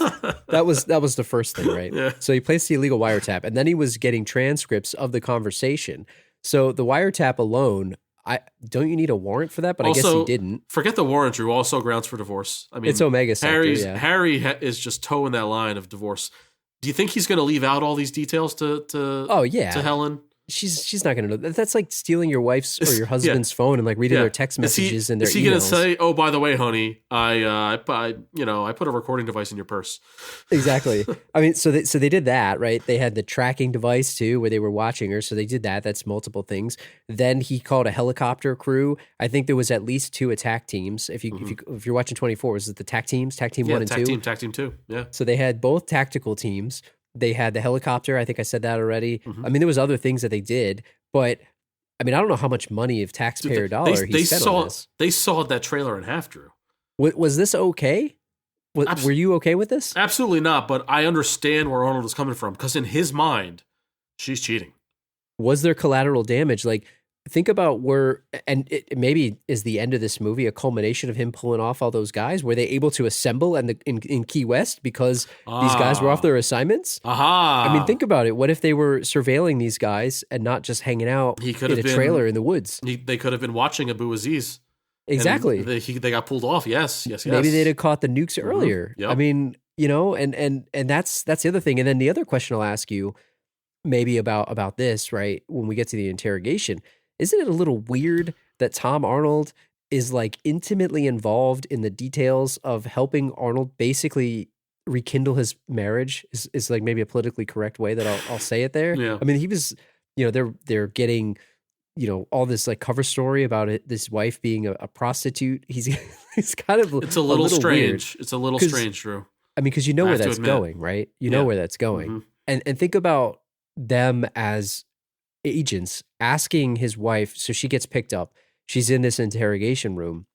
That was the first thing, right? Yeah. So he placed the illegal wiretap, and then he was getting transcripts of the conversation. So the wiretap alone, don't you need a warrant for that? But Also, I guess he didn't. Forget the warrant, Drew. Also grounds for divorce. I mean, It's Omega Sector, yeah. Harry is just toeing that line of divorce. Do you think he's going to leave out all these details to Oh yeah, to Helen? She's not going to know. That's like stealing your wife's or your husband's phone and like reading their text messages and their emails. Is he going to say, "Oh, by the way, honey, I put a recording device in your purse"? Exactly. I mean, so they did that, right? They had the tracking device too, where they were watching her. So they did that. That's multiple things. Then he called a helicopter crew. I think there was at least 2 attack teams. If you're watching 24, was it the TAC teams? TAC team 1 and 2. TAC team 2. Yeah. So they had both tactical teams. They had the helicopter. I think I said that already. Mm-hmm. I mean, there was other things that they did, but I mean, I don't know how much money of taxpayer dollar he spent on this. They sawed that trailer in half, Drew. Was this okay? Were you okay with this? Absolutely not, but I understand where Arnold is coming from, because in his mind, she's cheating. Was there collateral damage? Like, think about and it maybe is the end of this movie a culmination of him pulling off all those guys? Were they able to assemble in Key West because these guys were off their assignments? Aha! I mean, think about it. What if they were surveilling these guys and not just hanging out in a trailer in the woods? They could have been watching Abu Aziz. Exactly. They got pulled off. Yes. Maybe they'd have caught the nukes earlier. Yep. I mean, and that's the other thing. And then the other question I'll ask you, maybe about this, right? When we get to the interrogation, isn't it a little weird that Tom Arnold is like intimately involved in the details of helping Arnold basically rekindle his marriage? Is like maybe a politically correct way that I'll say it there. Yeah. I mean, he was, they're getting, all this like cover story about it, this wife being a prostitute. He's kind of it's a little strange. Weird. It's a little strange, Drew. I mean, because where that's going, right? You know where that's going, and think about them as agents asking his wife. So she gets picked up. She's in this interrogation room.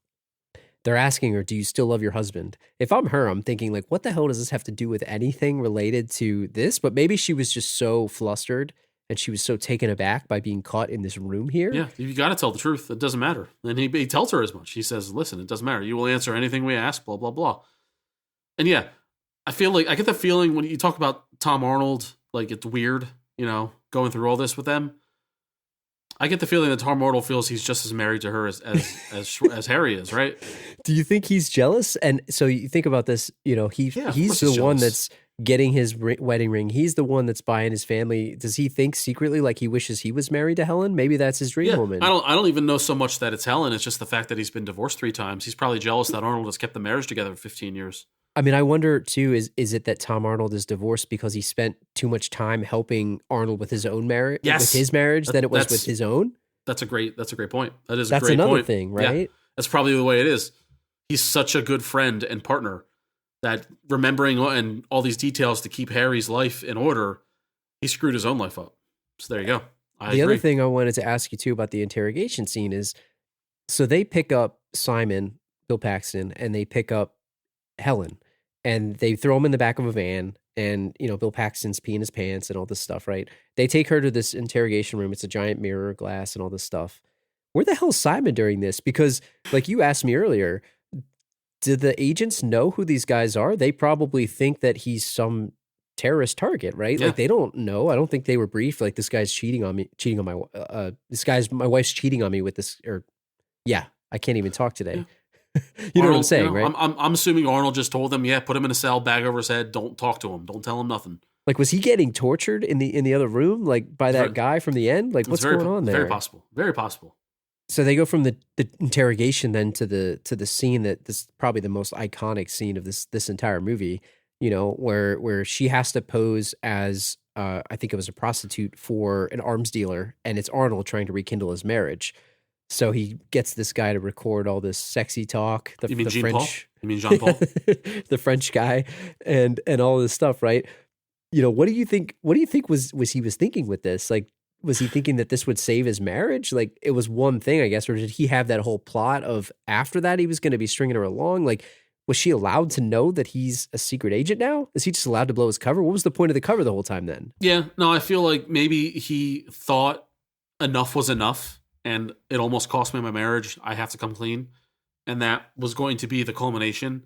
They're asking her, "Do you still love your husband?" If I'm her, I'm thinking like, what the hell does this have to do with anything related to this? But maybe she was just so flustered and she was so taken aback by being caught in this room here. Yeah, you got to tell the truth. It doesn't matter. And he tells her as much. He says, "Listen, it doesn't matter. You will answer anything we ask, blah, blah, blah." And yeah, I feel like I get the feeling when you talk about Tom Arnold, like it's weird, going through all this with them. I get the feeling that Tom Arnold feels he's just as married to her as Harry is, right? Do you think he's jealous? And so you think about this, he's the one that's getting his wedding ring. He's the one that's buying his family. Does he think secretly like he wishes he was married to Helen? Maybe that's his dream woman. I don't even know so much that it's Helen. It's just the fact that he's been divorced 3 times. He's probably jealous that Arnold has kept the marriage together for 15 years. I mean, I wonder too, is it that Tom Arnold is divorced because he spent too much time helping Arnold with his own marriage, with his marriage, than it was with his own? That's a great point. That's another thing, right? Yeah, that's probably the way it is. He's such a good friend and partner that remembering and all these details to keep Harry's life in order, he screwed his own life up. So there you go. I agree. Other thing I wanted to ask you too about the interrogation scene is, so they pick up Simon, Bill Paxton, and they pick up Helen, and they throw him in the back of a van, and Bill Paxton's peeing his pants and all this stuff, right? They take her to this interrogation room. It's a giant mirror, glass, and all this stuff. Where the hell's Simon during this? Because like you asked me earlier, did the agents know who these guys are? They probably think that he's some terrorist target, right? Yeah. Like they don't know. I don't think they were briefed. Like this guy's my wife's cheating on me with this, or yeah, I can't even talk today. Yeah. You know what I'm saying, right? I'm assuming Arnold just told them, put him in a cell, bag over his head, don't talk to him, don't tell him nothing. Like, was he getting tortured in the other room, like by that guy from the end? Like, what's going on there? Very possible. Very possible. So they go from the interrogation then to the scene that this is probably the most iconic scene of this entire movie. Where she has to pose as I think it was a prostitute for an arms dealer, and it's Arnold trying to rekindle his marriage. So he gets this guy to record all this sexy talk. You mean French? Paul? You mean Jean Paul? The French guy, and all this stuff, right? What do you think? What do you think was he was thinking with this? Like, was he thinking that this would save his marriage? Like, it was one thing, I guess, or did he have that whole plot of after that he was going to be stringing her along? Like, was she allowed to know that he's a secret agent now? Is he just allowed to blow his cover? What was the point of the cover the whole time then? Yeah, no, I feel like maybe he thought enough was enough, and it almost cost me my marriage. I have to come clean, and that was going to be the culmination.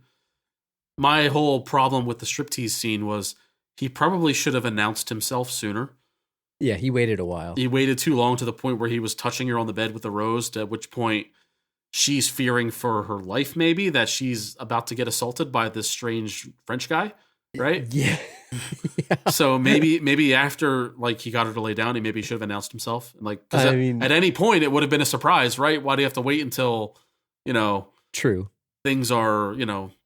My whole problem with the striptease scene was he probably should have announced himself sooner. Yeah, he waited a while. He waited too long to the point where he was touching her on the bed with a rose, at which point she's fearing for her life, maybe, that she's about to get assaulted by this strange French guy, right? Yeah. So maybe after like he got her to lay down, he maybe should have announced himself. Like, because at any point it would have been a surprise, right? Why do you have to wait until, True. things are,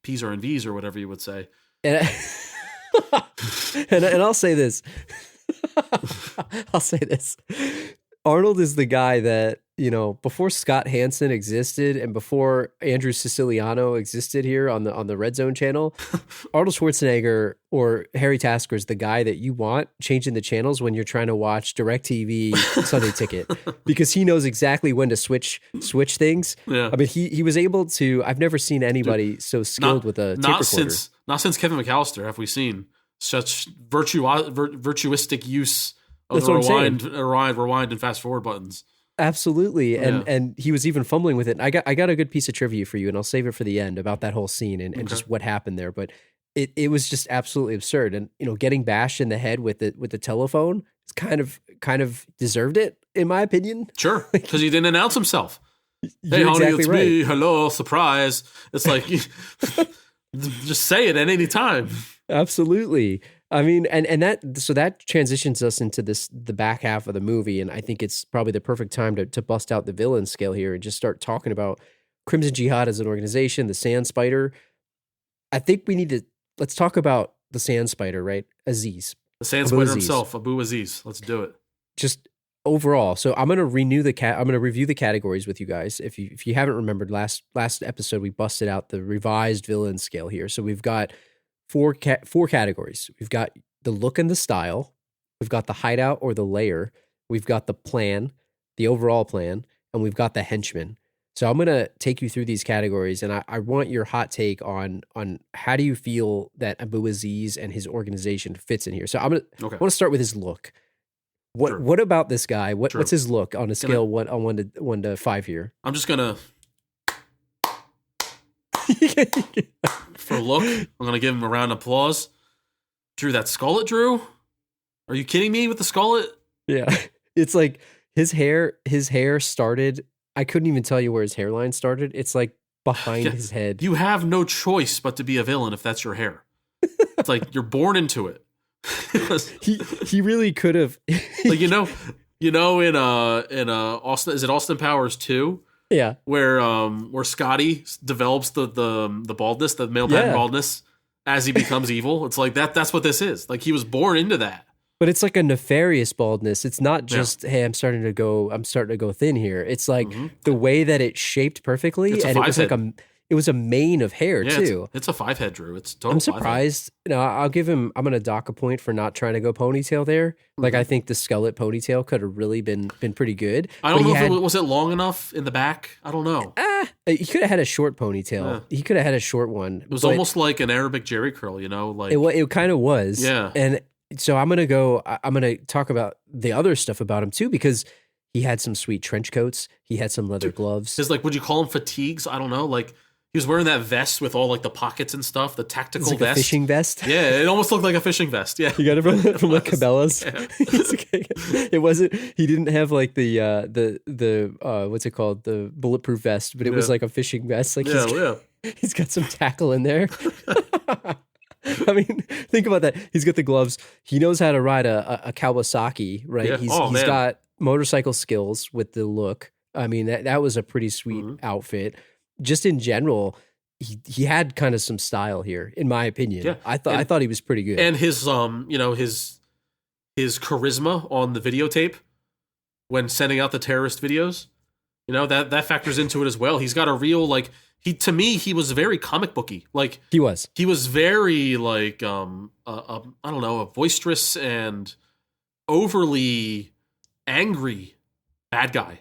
P's are in V's or whatever you would say. And, and I'll say this. I'll say this. Arnold is the guy that, before Scott Hansen existed and before Andrew Siciliano existed here on the Red Zone channel, Arnold Schwarzenegger or Harry Tasker is the guy that you want changing the channels when you're trying to watch DirecTV Sunday Ticket, because he knows exactly when to switch things. Yeah. I mean, he was able to. I've never seen anybody so skilled with a tape recorder. Not since Kevin McAllister have we seen such virtuistic use of the rewind and fast forward buttons. Absolutely. And he was even fumbling with it. I got a good piece of trivia for you, and I'll save it for the end about that whole scene and just what happened there. But it was just absolutely absurd. And getting bashed in the head with the telephone, it's kind of deserved it, in my opinion. Sure. Because he didn't announce himself. You're hey, honey, exactly it's right. me. Hello, surprise. It's like just say it at any time. Absolutely. I mean, and that transitions us into the back half of the movie, and I think it's probably the perfect time to bust out the villain scale here and just start talking about Crimson Jihad as an organization, the Sand Spider. I think let's talk about the Sand Spider, right? Aziz. The Sand Spider himself, Abu Aziz. Let's do it. Just overall. So I'm going to review the categories with you guys. If you haven't remembered, last episode we busted out the revised villain scale here. So we've got four categories. We've got the look and the style. We've got the hideout or the layer. We've got the plan, the overall plan, and we've got the henchman. So I'm going to take you through these categories, and I want your hot take on how do you feel that Abu Aziz and his organization fits in here. So I want to start with his look. What about this guy? What's his look on a scale one to 5 here? I'm just gonna for a look. I'm gonna give him a round of applause. Drew, that skullet, Drew? Are you kidding me with the skullet? Yeah, it's like his hair started. I couldn't even tell you where his hairline started. It's like behind his head. You have no choice but to be a villain if that's your hair. It's like you're born into it. he really could have. Like in Austin, is it Austin Powers 2? Yeah, where Scotty develops the baldness, the male pattern baldness, as he becomes evil. It's like that's what this is. Like he was born into that. But it's like a nefarious baldness. It's not just hey, I'm starting to go thin here. It's like the way that it shaped perfectly, it's and it was a mane of hair too. It's a 5-head, Drew. It's total. I'm surprised. I'm going to dock a point for not trying to go ponytail there. Like I think the skullet ponytail could have really been pretty good. I don't know if was it long enough in the back. I don't know. He could have had a short ponytail. He could have had a short one. It was almost like an Arabic Jerry curl, like it kind of was. Yeah. And so I'm going to talk about the other stuff about him too, because he had some sweet trench coats. He had some leather gloves. His would you call them fatigues? I don't know. Like he was wearing that vest with all like the pockets and stuff, the tactical vest. A fishing vest. Yeah, it almost looked like a fishing vest. Yeah, you got it from like Cabela's. Yeah. It wasn't. He didn't have like the what's it called, the bulletproof vest, but it was like a fishing vest. Like he's got some tackle in there. I mean, think about that. He's got the gloves. He knows how to ride a Kawasaki, right? Yeah. He's got motorcycle skills with the look. I mean, that was a pretty sweet outfit. Just in general, he had kind of some style here, in my opinion. Yeah. I thought he was pretty good. And his his charisma on the videotape when sending out the terrorist videos, that factors into it as well. He's got a real to me, he was very comic booky. Like he was very like I don't know, a boisterous and overly angry bad guy,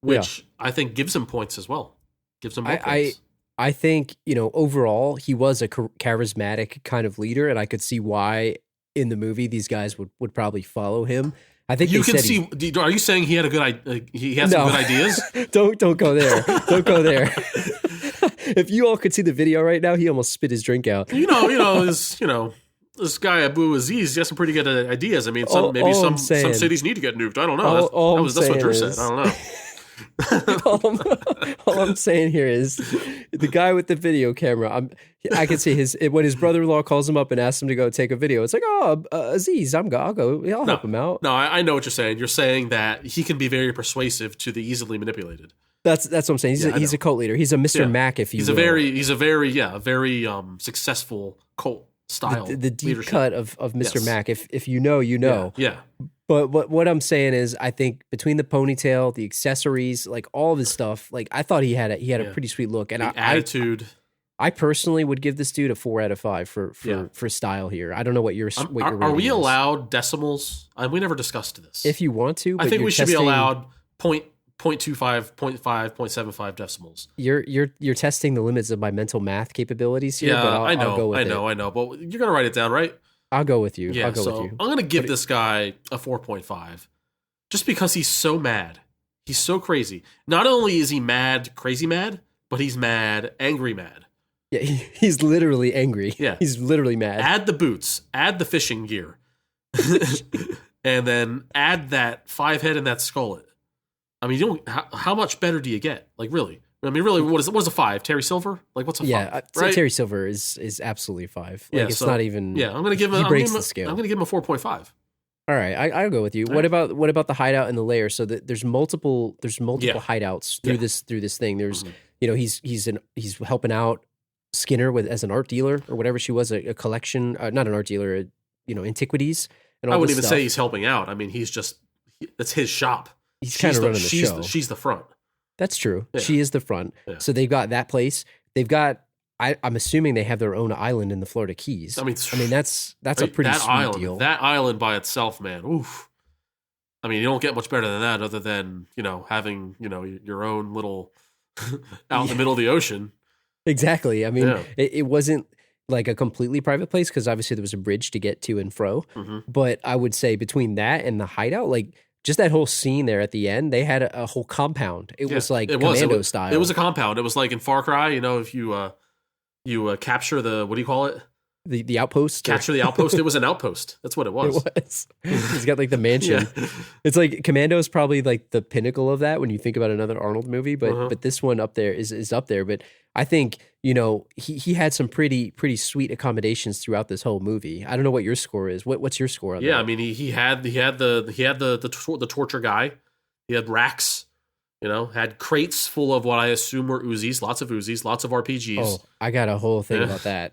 which I think gives him points as well. Gives him more points. I think, overall, he was a charismatic kind of leader, and I could see why in the movie these guys would probably follow him. I think You they can said see. Are you saying he had a good? He had some No. good ideas. don't go there. Don't go there. If you all could see the video right now, he almost spit his drink out. This guy Abu Aziz, he has some pretty good ideas. I mean, All I'm some saying- cities need to get nuked. I don't know. All I'm That's what saying Drew is- said. I don't know. all I'm saying here is the guy with the video camera. I can see when his brother-in-law calls him up and asks him to go take a video. It's like, Aziz, I'll go. I'll help him out. No, I know what you're saying. You're saying that he can be very persuasive to the easily manipulated. That's what I'm saying. He's a cult leader. He's a Mr. Yeah. Mac, if you He's will. a very successful cult style. The deep leadership. cut of Mr. Yes. Mac. If you know, you know. Yeah. But what I'm saying is, I think between the ponytail, the accessories, like all of his stuff, like I thought he had a pretty sweet look, and The attitude. I personally would give this dude a 4 out of 5 for style here. I don't know what your Are rating we is. allowed decimals? We never discussed this. If you want to, but I think you're we should be testing- allowed 0.25, 0.5, 0.75 decimals. You're testing the limits of my mental math capabilities here. Yeah, but I'll go with I it. know. But you're gonna write it down, right? I'll go with you. Yeah. I'll go So with you. I'm gonna give this guy a 4.5, just because he's so mad. He's so crazy. Not only is he mad, crazy mad, but he's mad, angry mad. Yeah, he's literally angry. Yeah. He's literally mad. Add the boots, add the fishing gear, and then add that 5 head and that skullet. I mean, how much better do you get? Like, really? I mean, really, what is a 5? Terry Silver? Like, what's a 5? Yeah, right? Terry Silver is absolutely 5. Like, Yeah, it's so- not even. Yeah, I'm gonna give him. He I'm breaks gonna give him the a- scale. I'm gonna give him a 4.5. All right, I'll go with you. All What right. about the hideout and the lair? So that there's multiple Yeah. hideouts through Yeah. this thing. There's Mhm. he's helping out Skinner as an art dealer or whatever she was, a collection, not an art dealer, antiquities and all I wouldn't this even stuff. say he's helping out. I mean, it's his shop. He's kind of running the show. She's the front. That's true. Yeah. She is the front. Yeah. So they've got that place. They've got. I'm assuming they have their own island in the Florida Keys. I mean, that's a pretty that sweet island, deal. That island by itself, man. Oof. I mean, you don't get much better than that, other than having your own little out in the middle of the ocean. Exactly. I mean, Yeah. it wasn't like a completely private place because obviously there was a bridge to get to and fro. hmm But I would say between that and the hideout, like just that whole scene there at the end, they had a whole compound. It was like commando style. It was a compound. It was like in Far Cry. If you capture the, what do you call it? the outpost. Capture the outpost. It was an outpost. That's what it It was. was. He's got like the mansion. Yeah. It's like Commando is probably like the pinnacle of that when you think about another Arnold movie, but Uh-huh. but this one up there is up there. But I think he had some pretty sweet accommodations throughout this whole movie. I don't know what your score is. What's your score on Yeah, that? I mean, he had the torture guy. He had racks. Had crates full of what I assume were Uzis, lots of RPGs. Oh, I got a whole thing Yeah. about that.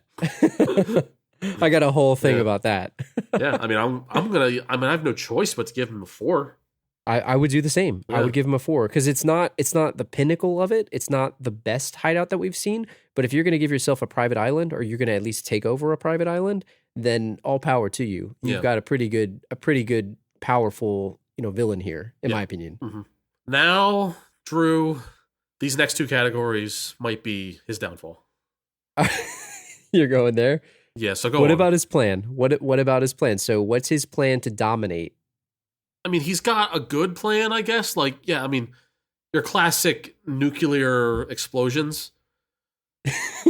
I got a whole thing Yeah. about that. Yeah, I mean, I have no choice but to give him a 4. I would do the same. I Yeah. would give him a 4 because it's not the pinnacle of it. It's not the best hideout that we've seen. But if you're going to give yourself a private island, or you're going to at least take over a private island, then all power to you. You've Yeah. got a pretty good, powerful villain here, in Yeah. my opinion. Now, Drew, these next 2 categories might be his downfall. You're going there. Yeah, so go What on. about his plan? What about his plan? So what's his plan to dominate? I mean, he's got a good plan, I guess. Like, yeah, I mean, your classic nuclear explosions.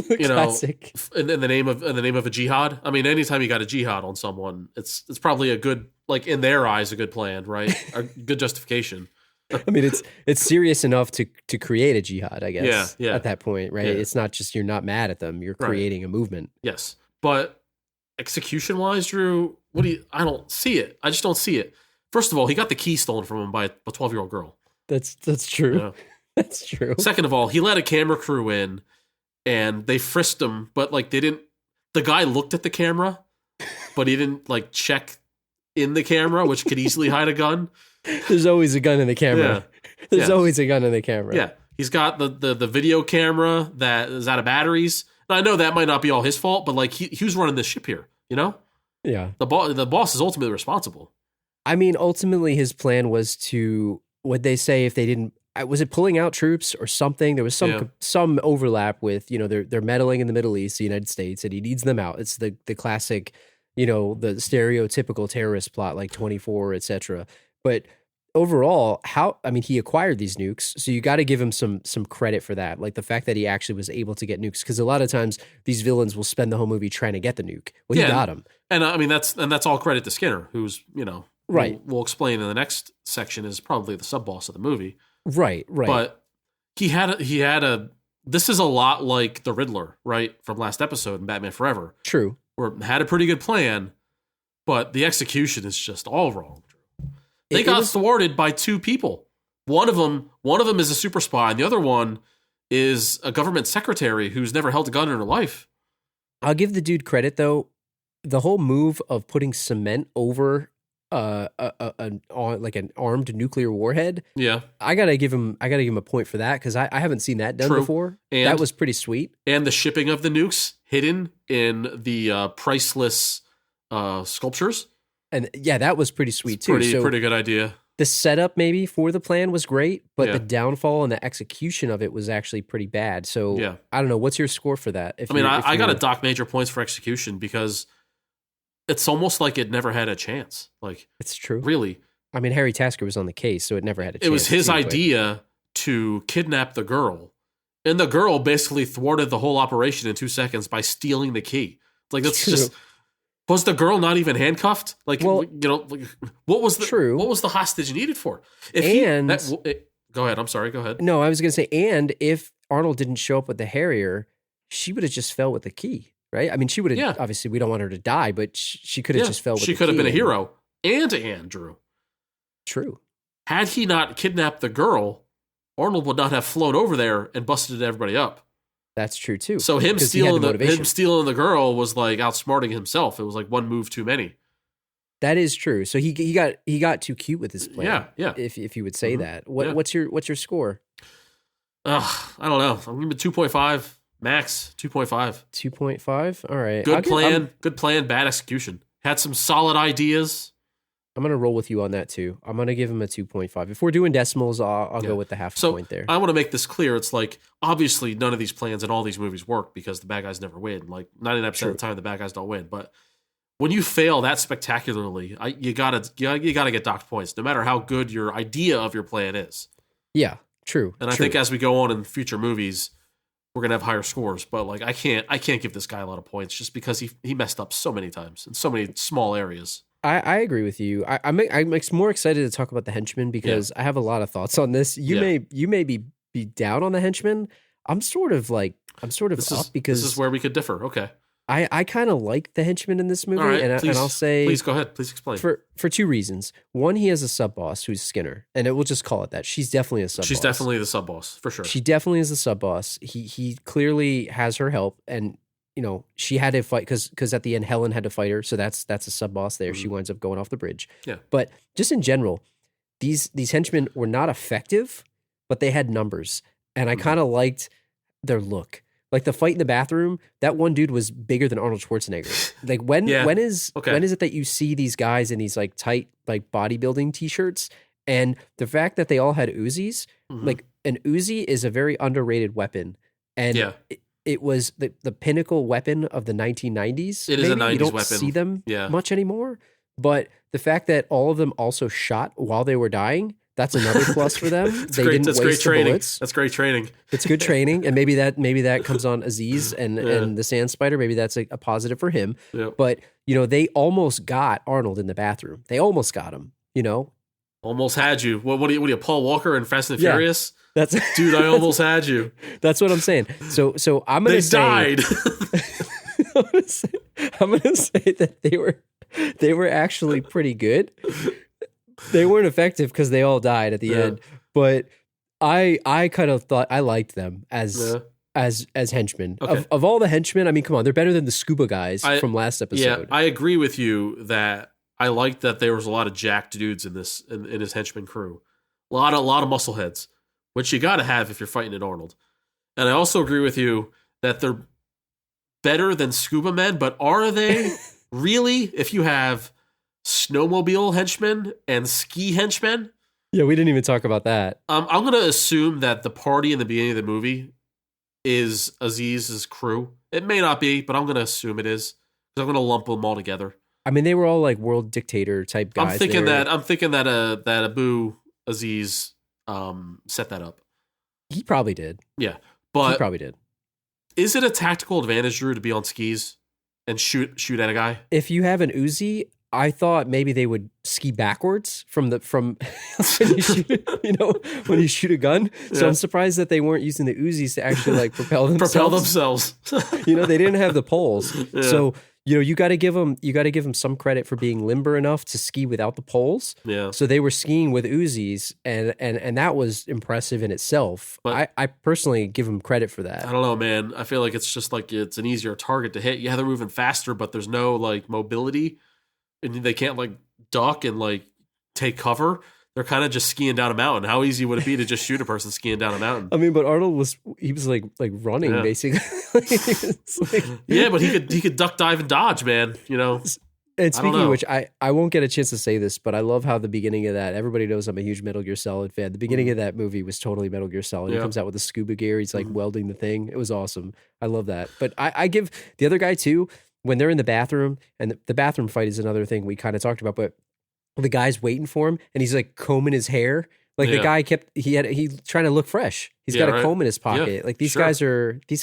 Classic. In the name of a jihad. I mean, anytime you got a jihad on someone, it's probably a good, like in their eyes, a good plan, right? A good justification. I mean, it's serious enough to create a jihad, I guess. Yeah. At that point, right? Yeah. It's not just you're not mad at them; you're Right. creating a movement. Yes, but execution wise, Drew, I don't see it. I just don't see it. First of all, he got the key stolen from him by a 12-year-old girl. That's true. Yeah. That's true. Second of all, he let a camera crew in, and they frisked him, but like they didn't. The guy looked at the camera, but he didn't like check in the camera, which could easily hide a gun. There's always a gun in the camera. There's Yeah. always a gun in the camera. Yeah, he's got the video camera that is out of batteries. And I know that might not be all his fault, but like he was running this ship here. Yeah. The boss is ultimately responsible. I mean, ultimately, his plan was to, what they say, if they didn't was it pulling out troops or something? There was some overlap with, they're meddling in the Middle East, the United States, and he needs them out. It's the classic, the stereotypical terrorist plot like 24, etc. But overall, he acquired these nukes, so you got to give him some credit for that. Like the fact that he actually was able to get nukes, because a lot of times these villains will spend the whole movie trying to get the nuke. Well, he got him. And that's all credit to Skinner, who's, right. We'll explain in the next section is probably the sub boss of the movie. Right. But he had this is a lot like the Riddler, right, from last episode in Batman Forever. True. Where had a pretty good plan, but the execution is just all wrong. They got thwarted by two people. One of them is a super spy, and the other one is a government secretary who's never held a gun in her life. I'll give the dude credit though. The whole move of putting cement over an armed nuclear warhead. Yeah, I gotta give him a point for that, because I haven't seen that done before. And that was pretty sweet. And the shipping of the nukes hidden in the priceless sculptures. And yeah, that was pretty sweet too. Pretty good idea. The setup maybe for the plan was great, but the downfall and the execution of it was actually pretty bad. So I don't know. What's your score for that? I got to dock major points for execution, because it's almost like it never had a chance. Like, it's true. Really. I mean, Harry Tasker was on the case, so it never had a chance. It was his idea to kidnap the girl, and the girl basically thwarted the whole operation in 2 seconds by stealing the key. Like, that's just... Was the girl not even handcuffed? Like, what was the hostage needed for? Go ahead. I'm sorry. Go ahead. No, I was going to say, and if Arnold didn't show up with the Harrier, she would have just fell with the key, right? I mean, she would have, obviously we don't want her to die, but she could have just fell with the key. She could have been a hero. And Andrew. True. Had he not kidnapped the girl, Arnold would not have flown over there and busted everybody up. That's true too. So him stealing the girl was like outsmarting himself. It was like one move too many. That is true. So he got too cute with his plan. Yeah. If you would say that. What's your score? I don't know. I'm giving it 2.5 max. 2.5. 2.5. All right. Good plan. Bad execution. Had some solid ideas. I'm going to roll with you on that too. I'm going to give him a 2.5. If we're doing decimals, I'll go with the half point there. I want to make this clear. It's like, obviously none of these plans in all these movies work because the bad guys never win. Like 99% of the time, the bad guys don't win. But when you fail that spectacularly, you gotta get docked points, no matter how good your idea of your plan is. Yeah, true. And I think as we go on in future movies, we're gonna have higher scores. But like, I can't give this guy a lot of points just because he messed up so many times in so many small areas. I agree with you. I'm more excited to talk about the henchman because I have a lot of thoughts on this. You may be down on the henchman. I'm sort of up because this is where we could differ. Okay. I kind of like the henchman in this movie, right, and I'll say, please go ahead. Please explain. For two reasons. One, he has a sub boss who's Skinner, and we'll just call it that. She's definitely a sub boss. She's definitely the sub boss for sure. She definitely is a sub boss. He clearly has her help, and she had to fight because at the end Helen had to fight her, so that's a sub boss there. Mm-hmm. She winds up going off the bridge. Yeah. But just in general, these henchmen were not effective, but they had numbers, and I kind of liked their look. Like the fight in the bathroom, that one dude was bigger than Arnold Schwarzenegger. Like when is it that you see these guys in these like tight like bodybuilding t-shirts, and the fact that they all had Uzis, like an Uzi is a very underrated weapon, and it was the pinnacle weapon of the 1990s. It is a 90s you don't weapon. See them much anymore, but the fact that all of them also shot while they were dying. That's another plus for them. They didn't waste the bullets. That's great training. It's good training, and maybe that comes on Aziz and the Sand Spider. Maybe that's a positive for him. Yep. But they almost got Arnold in the bathroom. They almost got him. Almost had you. What are you, Paul Walker in Fast and the Furious? That's dude. I almost had you. That's what I'm saying. So I'm gonna say died. I'm gonna say that they were actually pretty good. They weren't effective because they all died at the end, but I kind of thought I liked them as henchmen. Okay. Of all the henchmen, I mean, come on, they're better than the scuba guys from last episode. Yeah, I agree with you that I liked that there was a lot of jacked dudes in his henchman crew. A lot of muscle heads, which you got to have if you're fighting at Arnold. And I also agree with you that they're better than scuba men, but are they really? If you have snowmobile henchmen and ski henchmen, Yeah, we didn't even talk about that. I'm going to assume that the party in the beginning of the movie is Aziz's crew. It may not be, but I'm going to assume it is. Because I'm going to lump them all together. I mean, they were all like world dictator type guys. I'm thinking that Abu Aziz set that up. He probably did. Yeah, He but probably did. is it a tactical advantage, Drew, to be on skis and shoot at a guy? If you have an Uzi, I thought maybe they would ski backwards from when you shoot a gun. So Yeah. I'm surprised that they weren't using the Uzis to actually like propel themselves. Propel themselves. They didn't have the poles. Yeah. So, you got to give them some credit for being limber enough to ski without the poles. Yeah. So they were skiing with Uzis, and that was impressive in itself. But- I personally give them credit for that. I don't know, man. I feel like it's just like it's an easier target to hit. Yeah, they're moving faster, but there's no like mobility, and they can't like duck and like take cover. They're kind of just skiing down a mountain. How easy would it be to just shoot a person skiing down a mountain? I mean, but Arnold was like running Yeah. basically. It's like- Yeah, but he could duck, dive, and dodge, man. And I don't speaking know. of which, I won't get a chance to say this, but I love how the beginning of that, everybody knows I'm a huge Metal Gear Solid fan. The beginning of that movie was totally Metal Gear Solid. He Yeah. comes out with the scuba gear. He's like Mhm. welding the thing. It was awesome. I love that. But I give the other guy too, when they're in the bathroom, and the bathroom fight is another thing we kind of talked about, but the guy's waiting for him and he's like combing his hair. Like the Yeah. guy he's trying to look fresh. He's Yeah, got a right. comb in his pocket. Like these sure.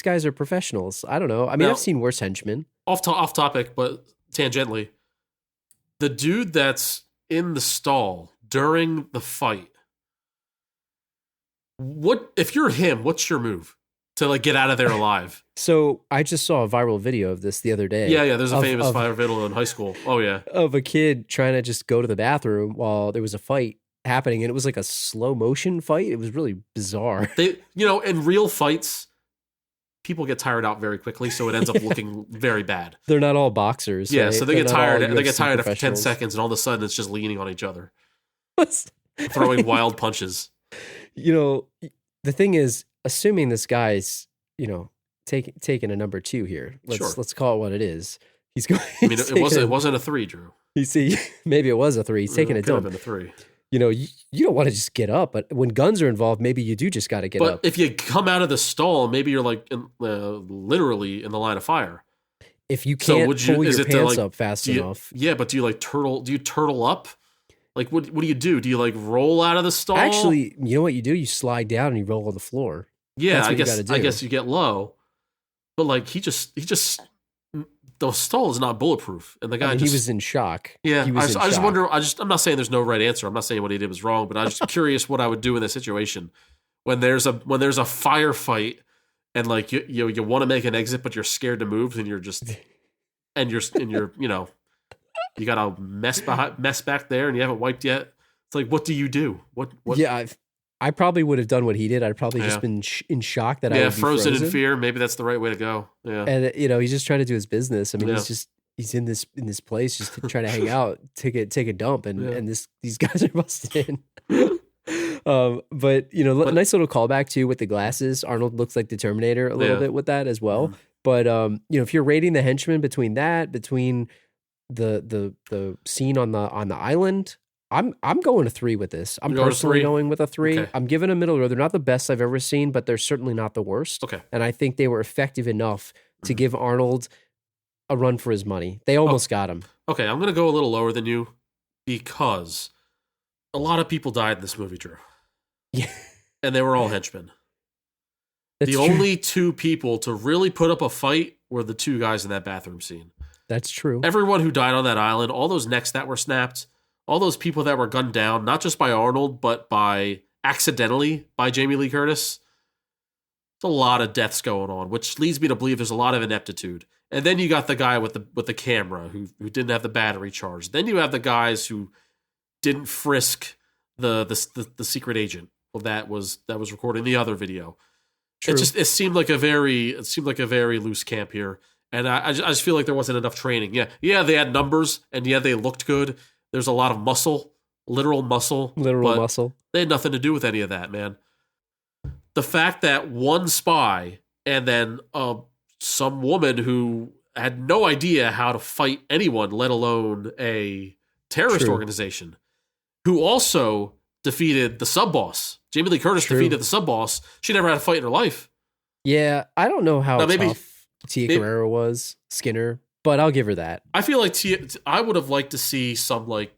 guys are professionals. I don't know. I mean, Now- I've seen worse henchmen. Off topic, but tangentially, the dude that's in the stall during the fight. What if you're him? What's your move to like get out of there alive? So I just saw a viral video of this the other day. Yeah. There's a Of- famous of- fire video in high school. Oh yeah, of a kid trying to just go to the bathroom while there was a fight happening, and it was like a slow motion fight. It was really bizarre. they in real fights, people get tired out very quickly, so it ends up looking very bad. They're not all boxers. Yeah, right? so they They're get not all tired. They get UFC tired after 10 professionals. seconds, and all of a sudden it's just leaning on each other, throwing wild punches. The thing is, assuming this guy's taking a number 2 here. Sure. Let's call it what it is. He's going. I mean, it wasn't a 3, Drew. You see, maybe it was a 3. He's taking a It could have dump. been a 3. You don't want to just get up, but when guns are involved, maybe you do just got to get But up. if you come out of the stall, maybe you're like literally in the line of fire. If you So can't would you- pull is your it to, pants like, up fast Do you, enough. yeah, but do you like turtle? Do you turtle up? Like what do you do? Do you like roll out of the stall? Actually, you know what you do? You slide down and you roll on the floor. yeah, that's I what you guess gotta do. I guess you get low. But like he just the stall is not bulletproof, and the guy I mean, just he was in shock. yeah. He was in I just shock. wonder. I'm not saying there's no right answer. I'm not saying what he did was wrong, but I'm just curious what I would do in this situation when there's a firefight and like you want to make an exit, but you're scared to move, and you're just and you're you got a mess back there, and you haven't wiped yet. It's like, what do you do? What? Yeah, I probably would have done what he did. I'd probably Yeah. just been in shock that I Yeah, would be frozen in fear. Maybe that's the right way to go. Yeah, And he's just trying to do his business. I mean, Yeah. he's in this place just trying to hang out, take a dump, and Yeah. and these guys are busted in. But nice little callback too with the glasses. Arnold looks like the Terminator a little Yeah. bit with that as well. Mhm. But if you're rating the henchman between the scene on the island, I'm going a 3 with this. I'm You're going a personally 3? going with a 3. Okay. I'm giving a middle road. They're not the best I've ever seen, but they're certainly not the worst. Okay. And I think they were effective enough to Mhm. give Arnold a run for his money. They almost got him. Okay, I'm gonna go a little lower than you because a lot of people died in this movie, Drew, Yeah, and they were all henchmen. that's The true. only 2 people to really put up a fight were the 2 guys in that bathroom scene. That's true. Everyone who died on that island, all those necks that were snapped, all those people that were gunned down, not just by Arnold, but by accidentally by Jamie Lee Curtis. There's a lot of deaths going on, which leads me to believe there's a lot of ineptitude. And then you got the guy with the camera who didn't have the battery charged. Then you have the guys who didn't frisk the secret agent that was recording the other video. True. It seemed like a very loose camp here, and I just feel like there wasn't enough training. Yeah, they had numbers, and yeah, they looked good. There's a lot of muscle, literal muscle, Literal but muscle. they had nothing to do with any of that, man. The fact that one spy and then some woman who had no idea how to fight anyone, let alone a terrorist True. organization, who also defeated the sub boss. Jamie Lee Curtis True. defeated the sub boss. She never had a fight in her life. Yeah, I don't know how Now, maybe- tough Tia Carrere was, Skinner, but I'll give her that. I feel like I would have liked to see some like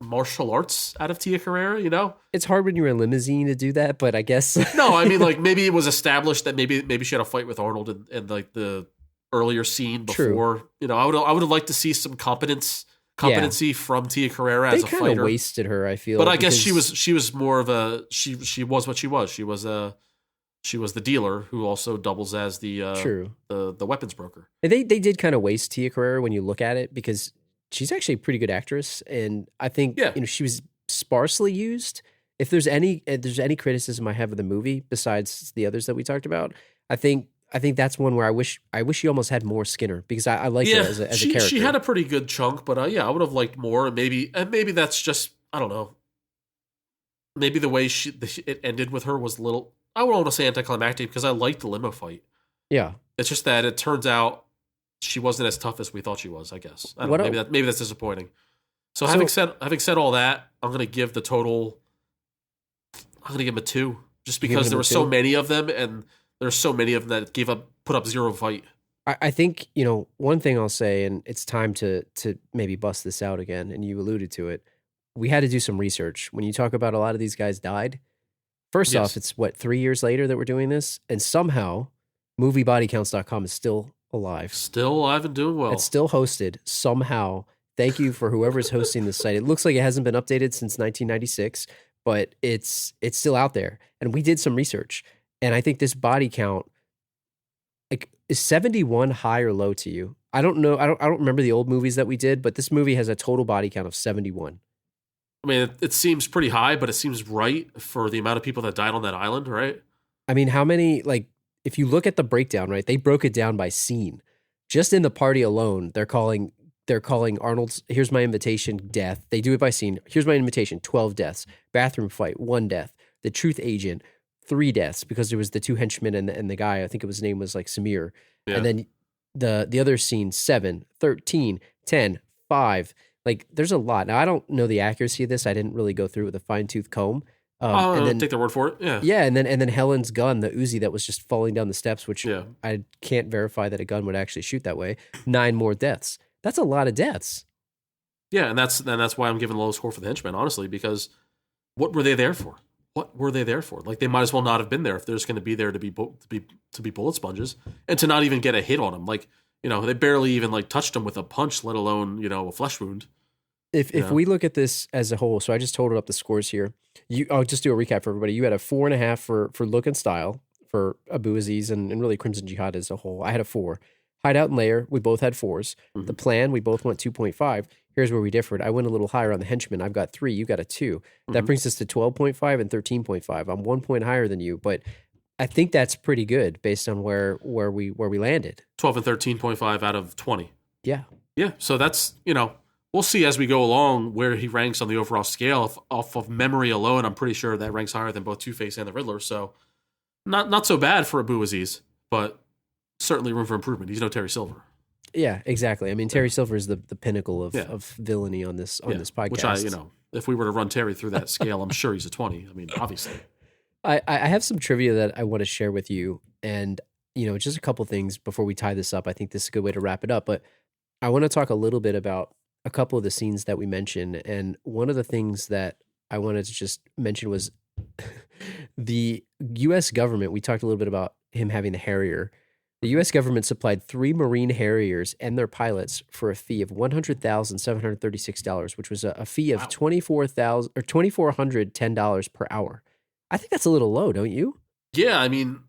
martial arts out of Tia Carrere, you know? It's hard when you're in limousine to do that, but I guess No, I mean like maybe it was established that maybe she had a fight with Arnold in like the earlier scene True. before. You know, I would have liked to see some competency from Tia Carrere they as a kind of fighter. wasted her. I feel, But I guess because- she was more of a she was what she was. She was the dealer who also doubles as the true. the weapons broker. And they did kind of waste Tia Carrere when you look at it, because she's actually a pretty good actress, and I think Yeah. she was sparsely used. If there's any criticism I have of the movie besides the others that we talked about, I think that's one where I wish you almost had more Skinner, because I like her as a character. She had a pretty good chunk, but I would have liked more. And maybe that's just, I don't know. Maybe the way it ended with her was a little, I wouldn't want to say anticlimactic, because I liked the limo fight. Yeah. It's just that it turns out she wasn't as tough as we thought she was, I guess. I don't know, maybe that's disappointing. So having said all that, I'm going to give the total, I'm going to give him a 2, just because there were so many of them, and there's so many of them that put up 0 fight. I think, one thing I'll say, and it's time to maybe bust this out again, and you alluded to it. We had to do some research. When you talk about a lot of these guys died, first Yes. off, it's 3 years later that we're doing this, and somehow moviebodycounts.com is still alive. Still alive and doing well. It's still hosted somehow. Thank you for whoever's hosting the site. It looks like it hasn't been updated since 1996, but it's still out there. And we did some research, and I think this body count, like, is 71 high or low to you? I don't know. I don't remember the old movies that we did, but this movie has a total body count of 71. I mean, it seems pretty high, but it seems right for the amount of people that died on that island, right? I mean, how many, like, if you look at the breakdown, right, they broke it down by scene. Just in the party alone, they're calling Arnold's "Here's My Invitation" death. They do it by scene. "Here's My Invitation," 12 deaths. Bathroom fight, 1 death. The Truth Agent, 3 deaths, because there was the 2 henchmen and the guy, I think his name was like Samir. Yeah. And then the other scene, 7, 13, 10, 5. Like, there's a lot. Now, I don't know the accuracy of this. I didn't really go through it with a fine-tooth comb. And then, take their word for it. Yeah. yeah, and then Helen's gun, the Uzi that was just falling down the steps, which Yeah. I can't verify that a gun would actually shoot that way. 9 more deaths. That's a lot of deaths. Yeah, and that's why I'm giving the low score for the henchmen, honestly, because what were they there for? What were they there for? Like, they might as well not have been there if they're just going to be there to be bullet sponges, and to not even get a hit on them. Like, they barely even like touched them with a punch, let alone a flesh wound. If we look at this as a whole, so I just totaled up the scores here. I'll just do a recap for everybody. You had a 4.5 for look and style for Abu Aziz and really Crimson Jihad as a whole. I had a 4. Hideout and Lair, we both had 4s. Mhm. The Plan, we both went 2.5. Here's where we differed. I went a little higher on the Henchman. I've got 3. You got a 2. That Mhm. brings us to 12.5 and 13.5. I'm 1 point higher than you, but I think that's pretty good based on where we landed. 12 and 13.5 out of 20. Yeah. Yeah, so that's, we'll see as we go along where he ranks on the overall scale. Off of memory alone, I'm pretty sure that ranks higher than both Two-Face and the Riddler. So not so bad for Abu Aziz, but certainly room for improvement. He's no Terry Silver. Yeah, exactly. I mean, Terry Silver is the pinnacle of villainy on this podcast. Which if we were to run Terry through that scale, I'm sure he's a 20. I mean, obviously. I have some trivia that I want to share with you, and just a couple things before we tie this up. I think this is a good way to wrap it up, but I want to talk a little bit about a couple of the scenes that we mentioned, and one of the things that I wanted to just mention was the U.S. government. We talked a little bit about him having the Harrier. The U.S. government supplied 3 Marine Harriers and their pilots for a fee of $100,736, which was a fee of $2,410 per hour. I think that's a little low, don't you? Yeah, I mean,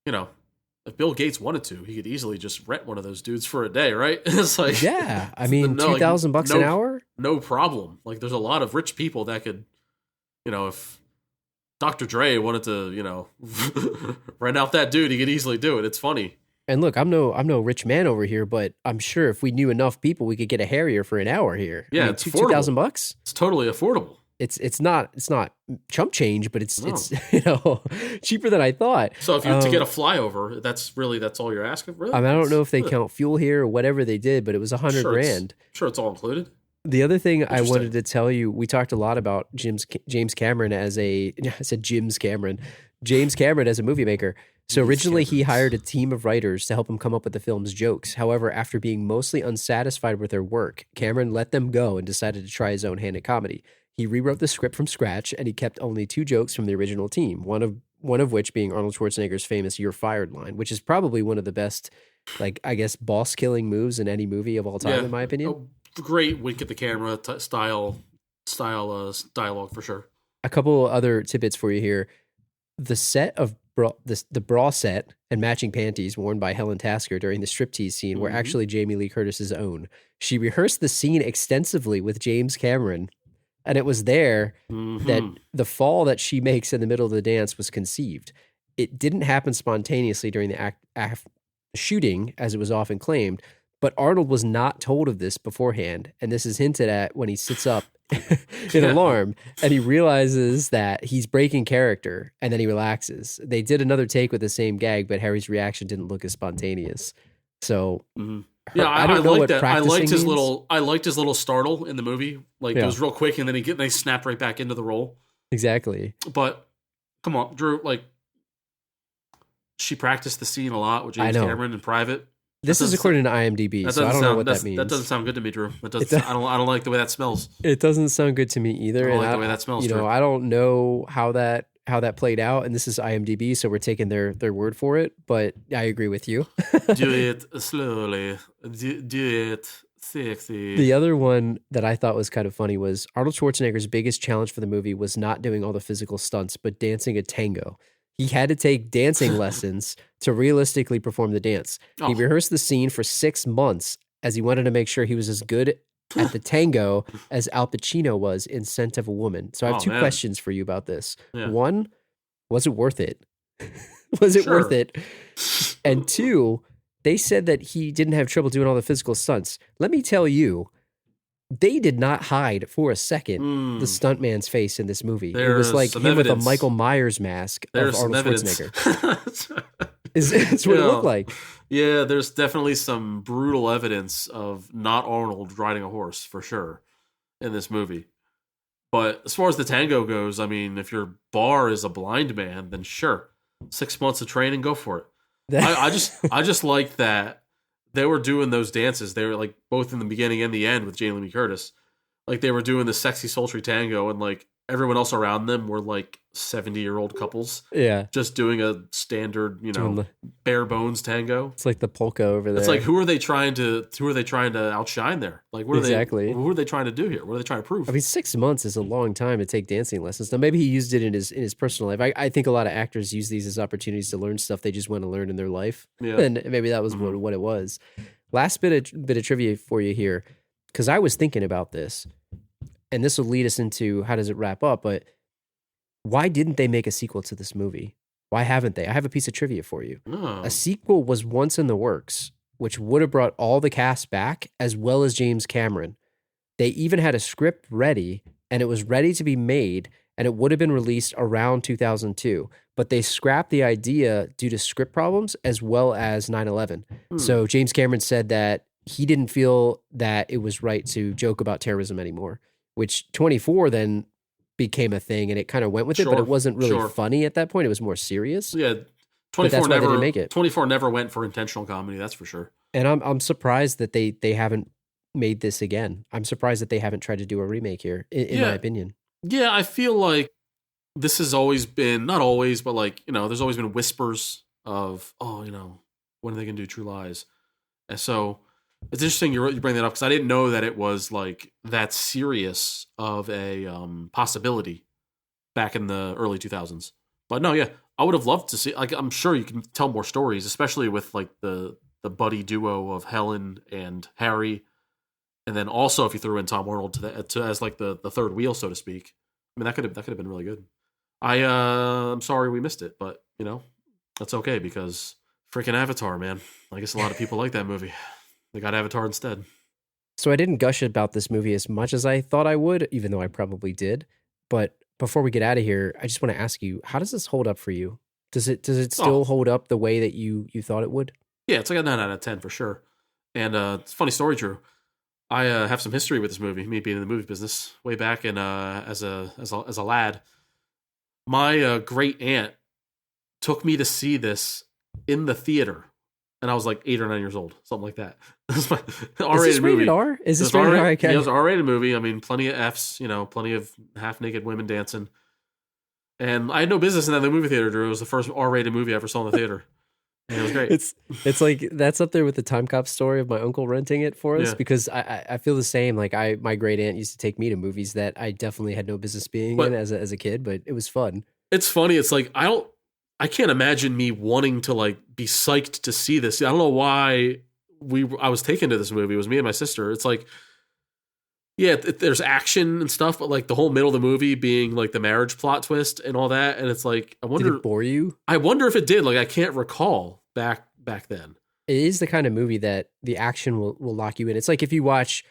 if Bill Gates wanted to, he could easily just rent one of those dudes for a day, right? It's like, yeah, I mean, no, $2,000 an hour? No problem. Like, there's a lot of rich people that could, if Dr. Dre wanted to, rent out that dude, he could easily do it. It's funny. And look, I'm no rich man over here, but I'm sure if we knew enough people, we could get a Harrier for an hour here. Yeah, I mean, it's $2,000. It's totally affordable. It's not chump change, but it's cheaper than I thought. So if you to get a flyover, that's all you're asking, really? I mean, I don't know if they count fuel here or whatever they did, but it was $100,000. Sure, it's all included. The other thing I Interesting. wanted to tell you, we talked a lot about James Cameron as a, I said James Cameron, James Cameron as a movie maker. So James originally he Camerons. hired a team of writers to help him come up with the film's jokes. However, after being mostly unsatisfied with their work, Cameron let them go and decided to try his own hand at comedy. He rewrote the script from scratch and he kept only 2 jokes from the original team. One of which being Arnold Schwarzenegger's famous "You're fired" line, which is probably one of the best, like, I guess, boss killing moves in any movie of all time, in my opinion. Oh, great wink at the camera style dialogue for sure. A couple other tidbits for you here. The set of the bra set and matching panties worn by Helen Tasker during the striptease scene were Mhm. actually Jamie Lee Curtis's own. She rehearsed the scene extensively with James Cameron, and it was there that Mhm. the fall that she makes in the middle of the dance was conceived. It didn't happen spontaneously during the shooting, as it was often claimed, but Arnold was not told of this beforehand, and this is hinted at when he sits up in Yeah. alarm and he realizes that he's breaking character, and then he relaxes. They did another take with the same gag, but Harry's reaction didn't look as spontaneous. So Mhm. Yeah, I don't know like what that. I liked practicing his means. I liked his little startle in the movie. Like Yeah. it was real quick, and then they snapped right back into the role. Exactly. But come on, Drew. Like she practiced the scene a lot with I James know. Cameron in private. This is doesn't- according to IMDb, That so I doesn't don't know sound what that means. that doesn't sound good to me, Drew. That doesn't. does- I don't like the way that smells. It doesn't sound good to me either. I don't and like the way that smells, You know, Drew. I don't know how that played out, and this is IMDb, so we're taking their word for it. But I agree with you. Do it slowly. Do it sexy. The other one that I thought was kind of funny was Arnold Schwarzenegger's biggest challenge for the movie was not doing all the physical stunts, but dancing a tango. He had to take dancing lessons to realistically perform the dance. He Oh. rehearsed the scene for 6 months as he wanted to make sure he was as good at the tango as Al Pacino was in Scent of a Woman. So I have Oh, 2 man. questions for you about this. Yeah. One, was it worth it? Was it worth Sure. it? And 2, they said that he didn't have trouble doing all the physical stunts. Let me tell you, they did not hide for a second the stuntman's face in this movie. It was There's like some him with evidence. a Michael Myers mask There's of some Arnold evidence. Schwarzenegger. It's what it looked like. Yeah, there's definitely some brutal evidence of not Arnold riding a horse for sure in this movie. But as far as the tango goes, I mean, if your bar is a blind man, then sure, 6 months of training, go for it. I just like that they were doing those dances. They were like both in the beginning and the end with Jamie Lee Curtis. Like they were doing the sexy sultry tango, and like everyone else around them were like 70-year-old couples Yeah. just doing a standard, Doing the- bare bones tango. It's like the polka over there. It's like who are they trying to outshine there? Like what Exactly. are they? Who are they trying to do here? What are they trying to prove? I mean, 6 months is a long time to take dancing lessons. Now, maybe he used it in his personal life. I think a lot of actors use these as opportunities to learn stuff they just want to learn in their life. Yeah. And maybe that was Mhm. what it was. Last bit of trivia for you here, because I was thinking about this, and this will lead us into how does it wrap up, but why didn't they make a sequel to this movie? Why haven't they? I have a piece of trivia for you. Oh. A sequel was once in the works, which would have brought all the cast back, as well as James Cameron. They even had a script ready, and it was ready to be made, and it would have been released around 2002. But they scrapped the idea due to script problems as well as 9/11. So James Cameron said that he didn't feel that it was right to joke about terrorism anymore, which 24 then became a thing, and it kind of went with it, but Sure, it wasn't really sure. funny at that point. It was more serious. Yeah, But 24 that's why they never didn't make it. 24 never went for intentional comedy. That's for sure. And I'm surprised that they haven't made this again. I'm surprised that they haven't tried to do a remake here, in my Yeah. opinion. Yeah, I feel like this has always been, not always, but like, there's always been whispers of, when are they going to do True Lies? And so it's interesting you bring that up because I didn't know that it was like that serious of a possibility back in the early 2000s. But no, yeah, I would have loved to see, like, I'm sure you can tell more stories, especially with like the buddy duo of Helen and Harry. And then also if you threw in Tom Arnold to as like the third wheel, so to speak. I mean, that could have been really good. I'm sorry we missed it, but that's okay because freaking Avatar, man. I guess a lot of people like that movie. They got Avatar instead. So I didn't gush about this movie as much as I thought I would, even though I probably did. But before we get out of here, I just want to ask you, how does this hold up for you? Does it still hold up the way that you thought it would? Yeah, it's like a 9 out of 10 for sure. And it's a funny story, Drew. I have some history with this movie. Me being in the movie business way back in as a lad. My great aunt took me to see this in the theater, and I was like 8 or 9 years old, something like that. This is my R-rated Is this movie. rated R? Is this rated R? Okay. Yeah, it was an R-rated movie. I mean, plenty of Fs, plenty of half-naked women dancing. And I had no business in that movie theater, Drew. It was the first R-rated movie I ever saw in the theater. And it was great. It's like that's up there with the Time Cop story of my uncle renting it for us Yeah. because I feel the same. Like my great aunt used to take me to movies that I definitely had no business being in as a kid, but it was fun. It's funny. It's like I can't imagine me wanting to like be psyched to see this. I don't know why I was taken to this movie. It was me and my sister. It's like, yeah, there's action and stuff, but like the whole middle of the movie being like the marriage plot twist and all that, and it's like I Did wonder. it bore you? I wonder if it did. Like I can't recall back then. It is the kind of movie that the action will lock you in. It's like if you watch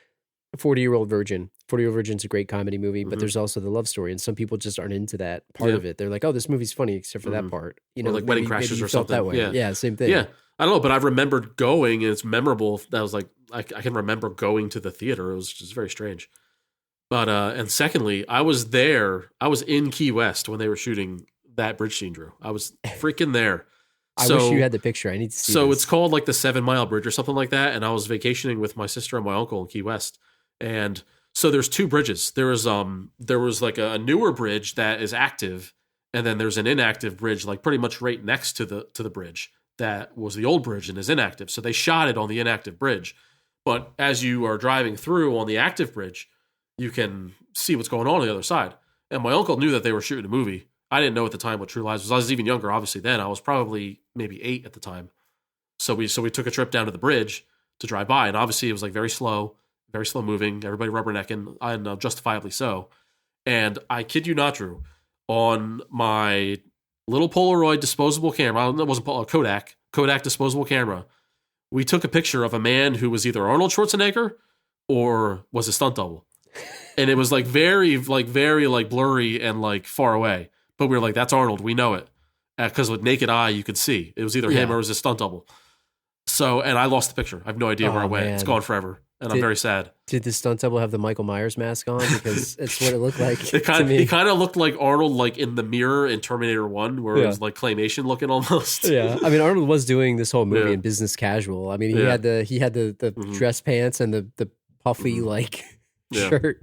40-Year-Old Virgin. 40-Year-Old Virgin's a great comedy movie, but there's also the love story, and some people just aren't into that part of it. They're like, "Oh, this movie's funny except for that part." Or like Wedding Crashers you or felt something. that way. Yeah, same thing. Yeah, I don't know, but I remembered going, and it's memorable. That was like I can remember going to the theater. It was just very strange. But and secondly, I was there. I was in Key West when they were shooting that bridge scene, Drew. I was freaking there. I wish you had the picture. I need to see. So this. it's called like the 7 Mile Bridge or something like that. And I was vacationing with my sister and my uncle in Key West. And so there's 2 bridges. There was like a newer bridge that is active, and then there's an inactive bridge, like pretty much right next to the bridge that was the old bridge and is inactive. So they shot it on the inactive bridge. But as you are driving through on the active bridge, you can see what's going on the other side. And my uncle knew that they were shooting a movie. I didn't know at the time what True Lies was. I was even younger, obviously, then. I was probably maybe 8 at the time. So we took a trip down to the bridge to drive by. And obviously it was like very slow moving, everybody rubbernecking, and justifiably so. And I kid you not, Drew, on my little Polaroid disposable camera, it wasn't a Kodak disposable camera, we took a picture of a man who was either Arnold Schwarzenegger or was a stunt double. And it was like very blurry and like far away. But we were like, that's Arnold. We know it. Because with naked eye, you could see. It was either him or it was a stunt double. So, and I lost the picture. I have no idea where it went. Man. It's gone forever. And I'm very sad. Did the stunt double have the Michael Myers mask on? Because it's what it looked like. He kind of looked like Arnold, like in the mirror in Terminator 1, where it was like claymation looking almost. Yeah. I mean, Arnold was doing this whole movie in business casual. I mean, he had the dress pants and the puffy shirt.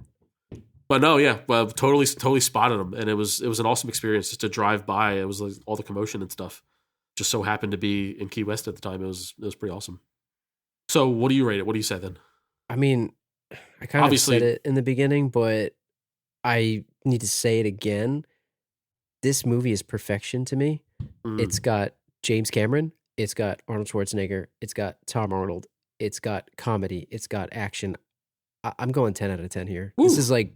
But no, well, totally spotted him, and it was an awesome experience just to drive by. It was like all the commotion and stuff. Just so happened to be in Key West at the time. It was pretty awesome. So, what do you rate it? What do you say then? I mean, I kind of said it in the beginning, but I need to say it again. This movie is perfection to me. It's got James Cameron. It's got Arnold Schwarzenegger. It's got Tom Arnold. It's got comedy. It's got action. I'm going 10 out of 10 here. Woo. This is like,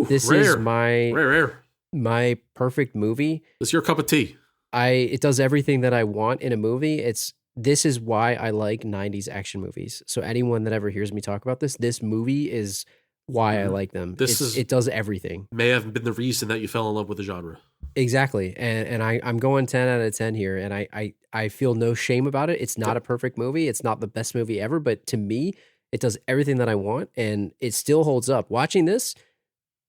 this rare. is my rare. My perfect movie. It's your cup of tea. It does everything that I want in a movie. This is why I like 90s action movies. So anyone that ever hears me talk about this movie is why I like them. It does everything. May have been the reason that you fell in love with the genre. Exactly. And I'm going 10 out of 10 here. And I feel no shame about it. It's not a perfect movie. It's not the best movie ever, but to me, it does everything that I want, and it still holds up. Watching this,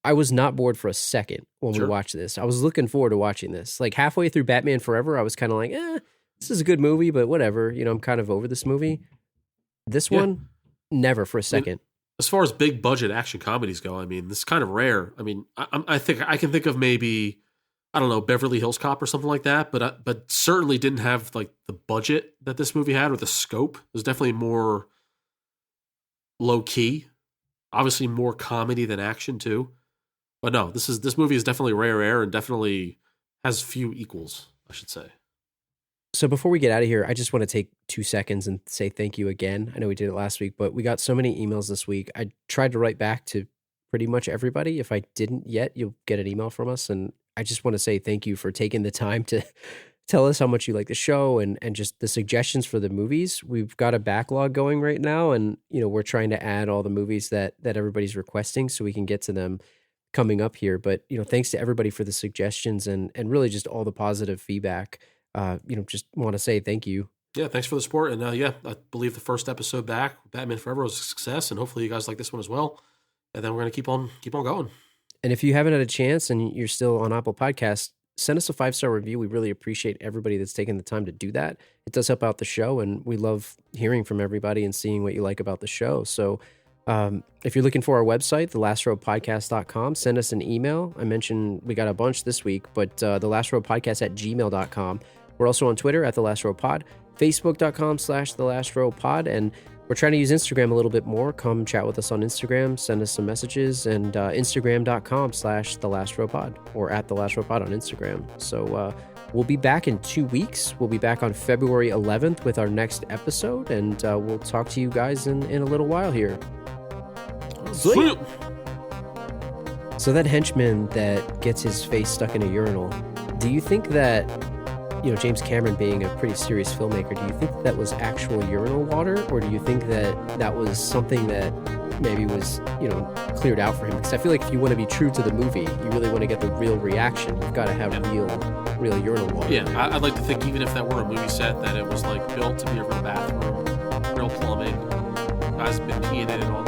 I was not bored for a second when we watched this. I was looking forward to watching this. Like halfway through Batman Forever, I was kind of like, this is a good movie, but whatever. I'm kind of over this movie. This one, never for a second. As far as big budget action comedies go, I mean, this is kind of rare. I mean, I think I can think of maybe, I don't know, Beverly Hills Cop or something like that, but certainly didn't have like the budget that this movie had or the scope. It was definitely more low key, obviously more comedy than action too. But no, this movie is definitely rare air and definitely has few equals, I should say. So before we get out of here, I just want to take 2 seconds and say thank you again. I know we did it last week, but we got so many emails this week. I tried to write back to pretty much everybody. If I didn't yet, you'll get an email from us. And I just want to say thank you for taking the time to tell us how much you like the show and just the suggestions for the movies. We've got a backlog going right now, and we're trying to add all the movies that everybody's requesting so we can get to them coming up here. But thanks to everybody for the suggestions and really just all the positive feedback. Just want to say thank you. Yeah, thanks for the support. And I believe the first episode back, Batman Forever, was a success, and hopefully you guys like this one as well. And then we're gonna keep on going. And if you haven't had a chance and you're still on Apple Podcasts, send us a 5-star review. We really appreciate everybody that's taken the time to do that. It does help out the show, and we love hearing from everybody and seeing what you like about the show. So if you're looking for our website, thelastrowpodcast.com, send us an email. I mentioned we got a bunch this week, but thelastrowpodcast@gmail.com. We're also on Twitter at thelastropod, facebook.com/thelastropod, and we're trying to use Instagram a little bit more. Come chat with us on Instagram, send us some messages, and instagram.com/thelastropod or at thelastropod on Instagram. So we'll be back in 2 weeks. We'll be back on February 11th with our next episode, and we'll talk to you guys in a little while here. Sweet. So that henchman that gets his face stuck in a urinal, do you think that, James Cameron being a pretty serious filmmaker, do you think that was actual urinal water, or do you think that that was something that maybe was, cleared out for him? Because I feel like if you want to be true to the movie, you really want to get the real reaction. You've got to have real urinal water. Yeah, I'd like to think even if that were a movie set, that it was like built to be a real bathroom, real plumbing. Guys have been peeing in it all